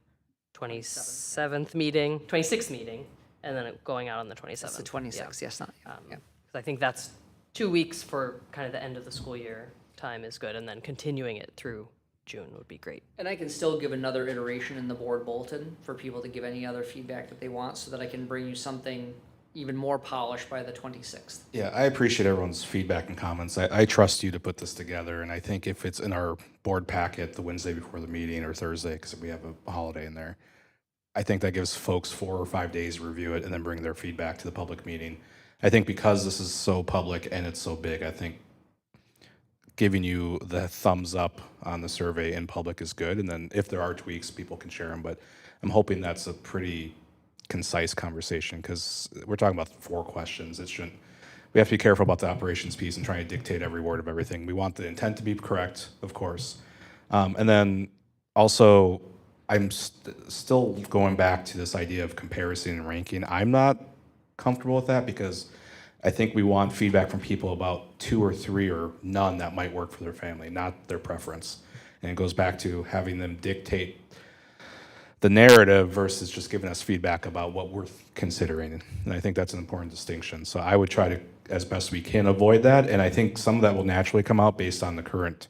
26th meeting, and then it going out on the 27th. It's the 26th, yes, not, yeah. 'Cause I think that's 2 weeks for kind of the end of the school year time is good, and then continuing it through June would be great. And I can still give another iteration in the board bulletin for people to give any other feedback that they want, so that I can bring you something even more polished by the 26th. Yeah, I appreciate everyone's feedback and comments. I trust you to put this together, and I think if it's in our board packet the Wednesday before the meeting or Thursday, because we have a holiday in there, I think that gives folks 4 or 5 days to review it and then bring their feedback to the public meeting. I think because this is so public and it's so big, I think giving you the thumbs up on the survey in public is good. And then if there are tweaks, people can share them. But I'm hoping that's a pretty concise conversation, because we're talking about 4 questions. We have to be careful about the operations piece and trying to dictate every word of everything. We want the intent to be correct, of course. And then also, I'm still going back to this idea of comparison and ranking. I'm not comfortable with that, because I think we want feedback from people about 2 or 3 or none that might work for their family, not their preference. And it goes back to having them dictate the narrative versus just giving us feedback about what we're considering. And I think that's an important distinction. So I would try to, as best we can, avoid that. And I think some of that will naturally come out based on the current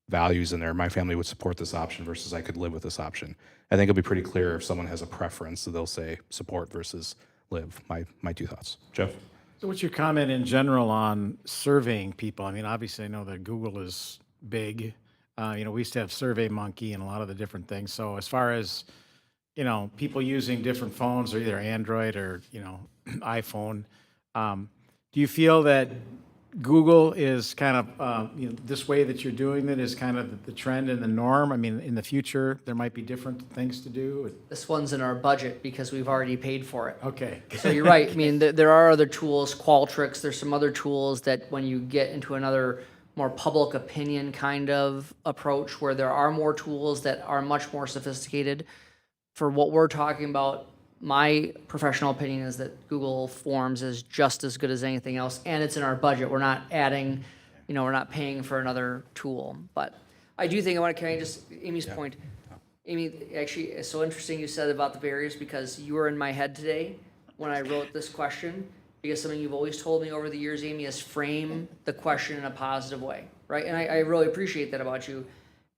values in there. My family would support this option versus I could live with this option. I think it'll be pretty clear if someone has a preference, so they'll say support versus live. My 2 thoughts. Jeff? So what's your comment in general on surveying people? I mean, obviously I know that Google is big. We used to have SurveyMonkey and a lot of the different things. So as far as, people using different phones or either Android or, iPhone, Do you feel that Google is kind of, this way that you're doing it is kind of the trend and the norm? I mean, in the future, there might be different things to do? This one's in our budget because we've already paid for it. Okay. So you're right. I mean, there are other tools, Qualtrics, there's some other tools that when you get into another more public opinion kind of approach where there are more tools that are much more sophisticated. For what we're talking about, my professional opinion is that Google Forms is just as good as anything else, and it's in our budget. We're not adding, we're not paying for another tool. But I do think can I just, Amy's point, Amy, actually, it's so interesting you said about the barriers because you were in my head today when I wrote this question, because something you've always told me over the years, Amy, is frame the question in a positive way, right? And I really appreciate that about you.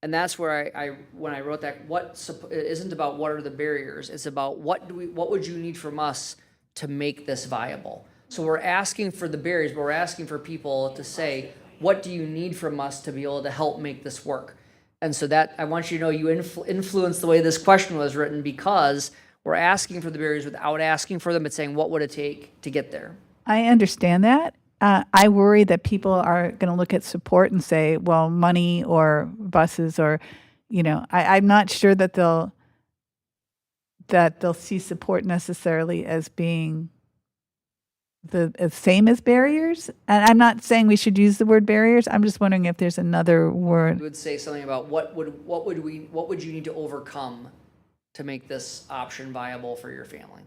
And that's where when I wrote that, it isn't about what are the barriers, it's about what would you need from us to make this viable? So we're asking for the barriers, but we're asking for people to say, what do you need from us to be able to help make this work? And so that, I want you to know you influence the way this question was written because we're asking for the barriers without asking for them, but saying, what would it take to get there? I understand that. I worry that people are going to look at support and say, well, money or buses or, I'm not sure that they'll see support necessarily as being the same as barriers. And I'm not saying we should use the word barriers. I'm just wondering if there's another I word. would say something about what would you need to overcome to make this option viable for your family?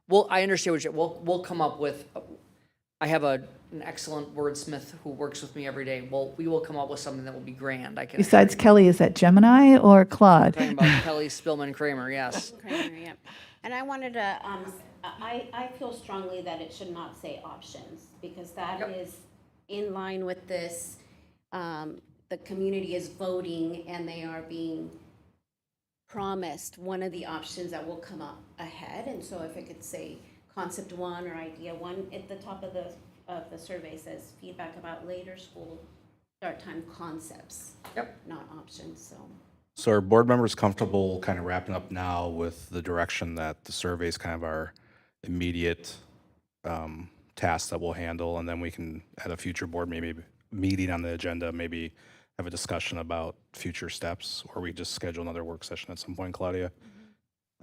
Well, I understand we'll come up with. I have an excellent wordsmith who works with me every day. Well, we will come up with something that will be grand. I can. Besides Kelly, is that Gemini or Claude? Talking about Kelly Spillman Kramer, yes. Kramer, yep. And I wanted to, I feel strongly that it should not say options, because that is in line with this. The community is voting and they are being promised one of the options that will come up ahead. And so if it could say concept 1 or idea 1 at the top of the survey says feedback about later school start time concepts. Yep. Not options, so. So are board members comfortable kind of wrapping up now with the direction that the survey is kind of our immediate task that we'll handle, and then we can, at a future board maybe meeting on the agenda, maybe have a discussion about future steps, or we just schedule another work session at some point, Claudia?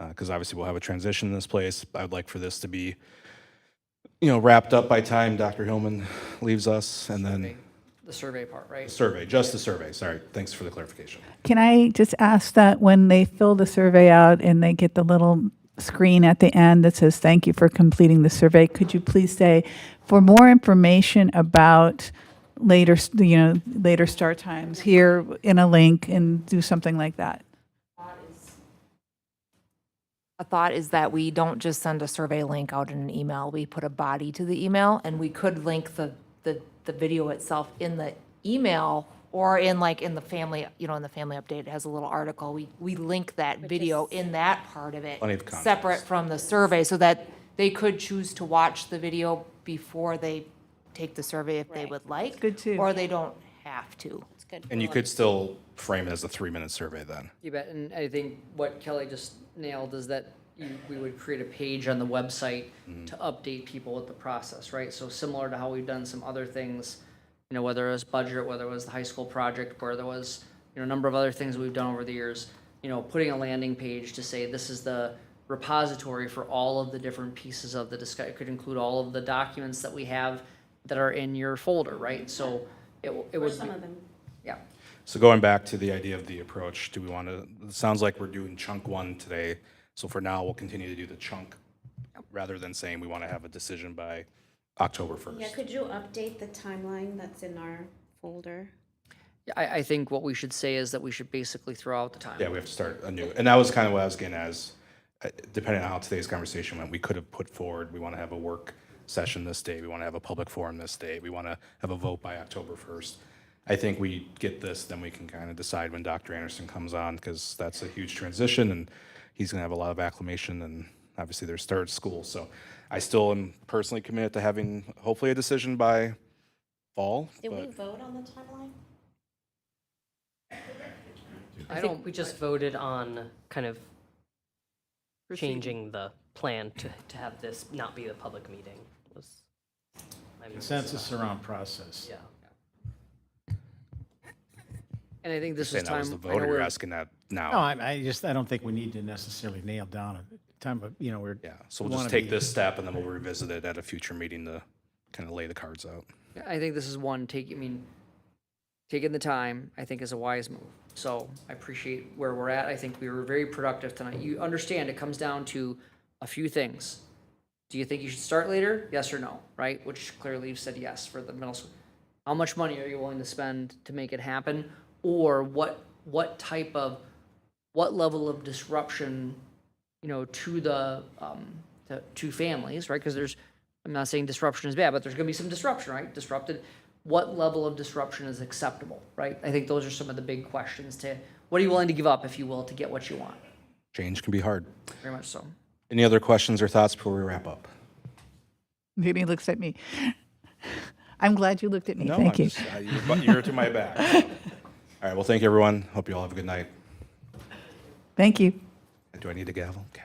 Because obviously we'll have a transition in this place. I would like for this to be, wrapped up by time Dr. Hillman leaves us, and then The survey part, right? just the survey. Sorry, thanks for the clarification. Can I just ask that when they fill the survey out and they get the little screen at the end that says, thank you for completing the survey, could you please say, for more information about later start times, here in a link, and do something like that? A thought is that we don't just send a survey link out in an email. We put a body to the email, and we could link the video itself in the email or in the family, in the family update, it has a little article. We link that video in that part of it, Plenty of context. separate from the survey, so that they could choose to watch the video before they take the survey if they Right. would like. Good too. Or they don't have to. It's good. And you could still frame it as a 3-minute survey then. You bet. And I think what Kelly just nailed is that we would create a page on the website to update people with the process, right? So similar to how we've done some other things, whether it was budget, whether it was the high school project, where there was, a number of other things we've done over the years, putting a landing page to say this is the repository for all of the different pieces of the discussion. It could include all of the documents that we have that are in your folder, right? So it would Some be, of them. yeah. So going back to the idea of the approach, do we want to, it sounds like we're doing chunk 1 today. So for now, we'll continue to do the chunk rather than saying we want to have a decision by October 1st. Yeah, could you update the timeline that's in our folder? Yeah, I think what we should say is that we should basically throw out the time. Yeah, we have to start anew. And that was kind of what I was getting as, depending on how today's conversation went, we could have put forward, we want to have a work session this day, we want to have a public forum this day, we want to have a vote by October 1st. I think we get this, then we can kind of decide when Dr. Anderson comes on, because that's a huge transition, and he's going to have a lot of acclimation, and obviously their start school. So I still am personally committed to having hopefully a decision by fall. Did we but vote on the timeline? I think we just voted on kind of changing the plan to have this not be the public meeting. Consensus around process. Yeah. And I think this is Saying that time. was the I know voter, you're we're- asking that No, now. I don't think we need to necessarily nail down a time, of we're. Yeah, so we we'll just wanna take be- this step and then we'll revisit it at a future meeting to kind of lay the cards out. I think this is one, taking the time, I think is a wise move. So I appreciate where we're at. I think we were very productive tonight. You understand it comes down to a few things. Do you think you should start later? Yes or no, right? Which clearly you've said yes for the middle school. How much money are you willing to spend to make it happen? Or what level of disruption, to the, to families, right? Because I'm not saying disruption is bad, but there's gonna be some disruption, right? What level of disruption is acceptable, right? I think those are some of the big questions what are you willing to give up, if you will, to get what you want? Change can be hard. Very much so. Any other questions or thoughts before we wrap up? Maybe he looks at me. I'm glad you looked at me. No, Thank I'm you. just, you're to my back. So. All right, well, thank you, everyone. Hope you all have a good night. Thank you. Do I need a gavel? Okay.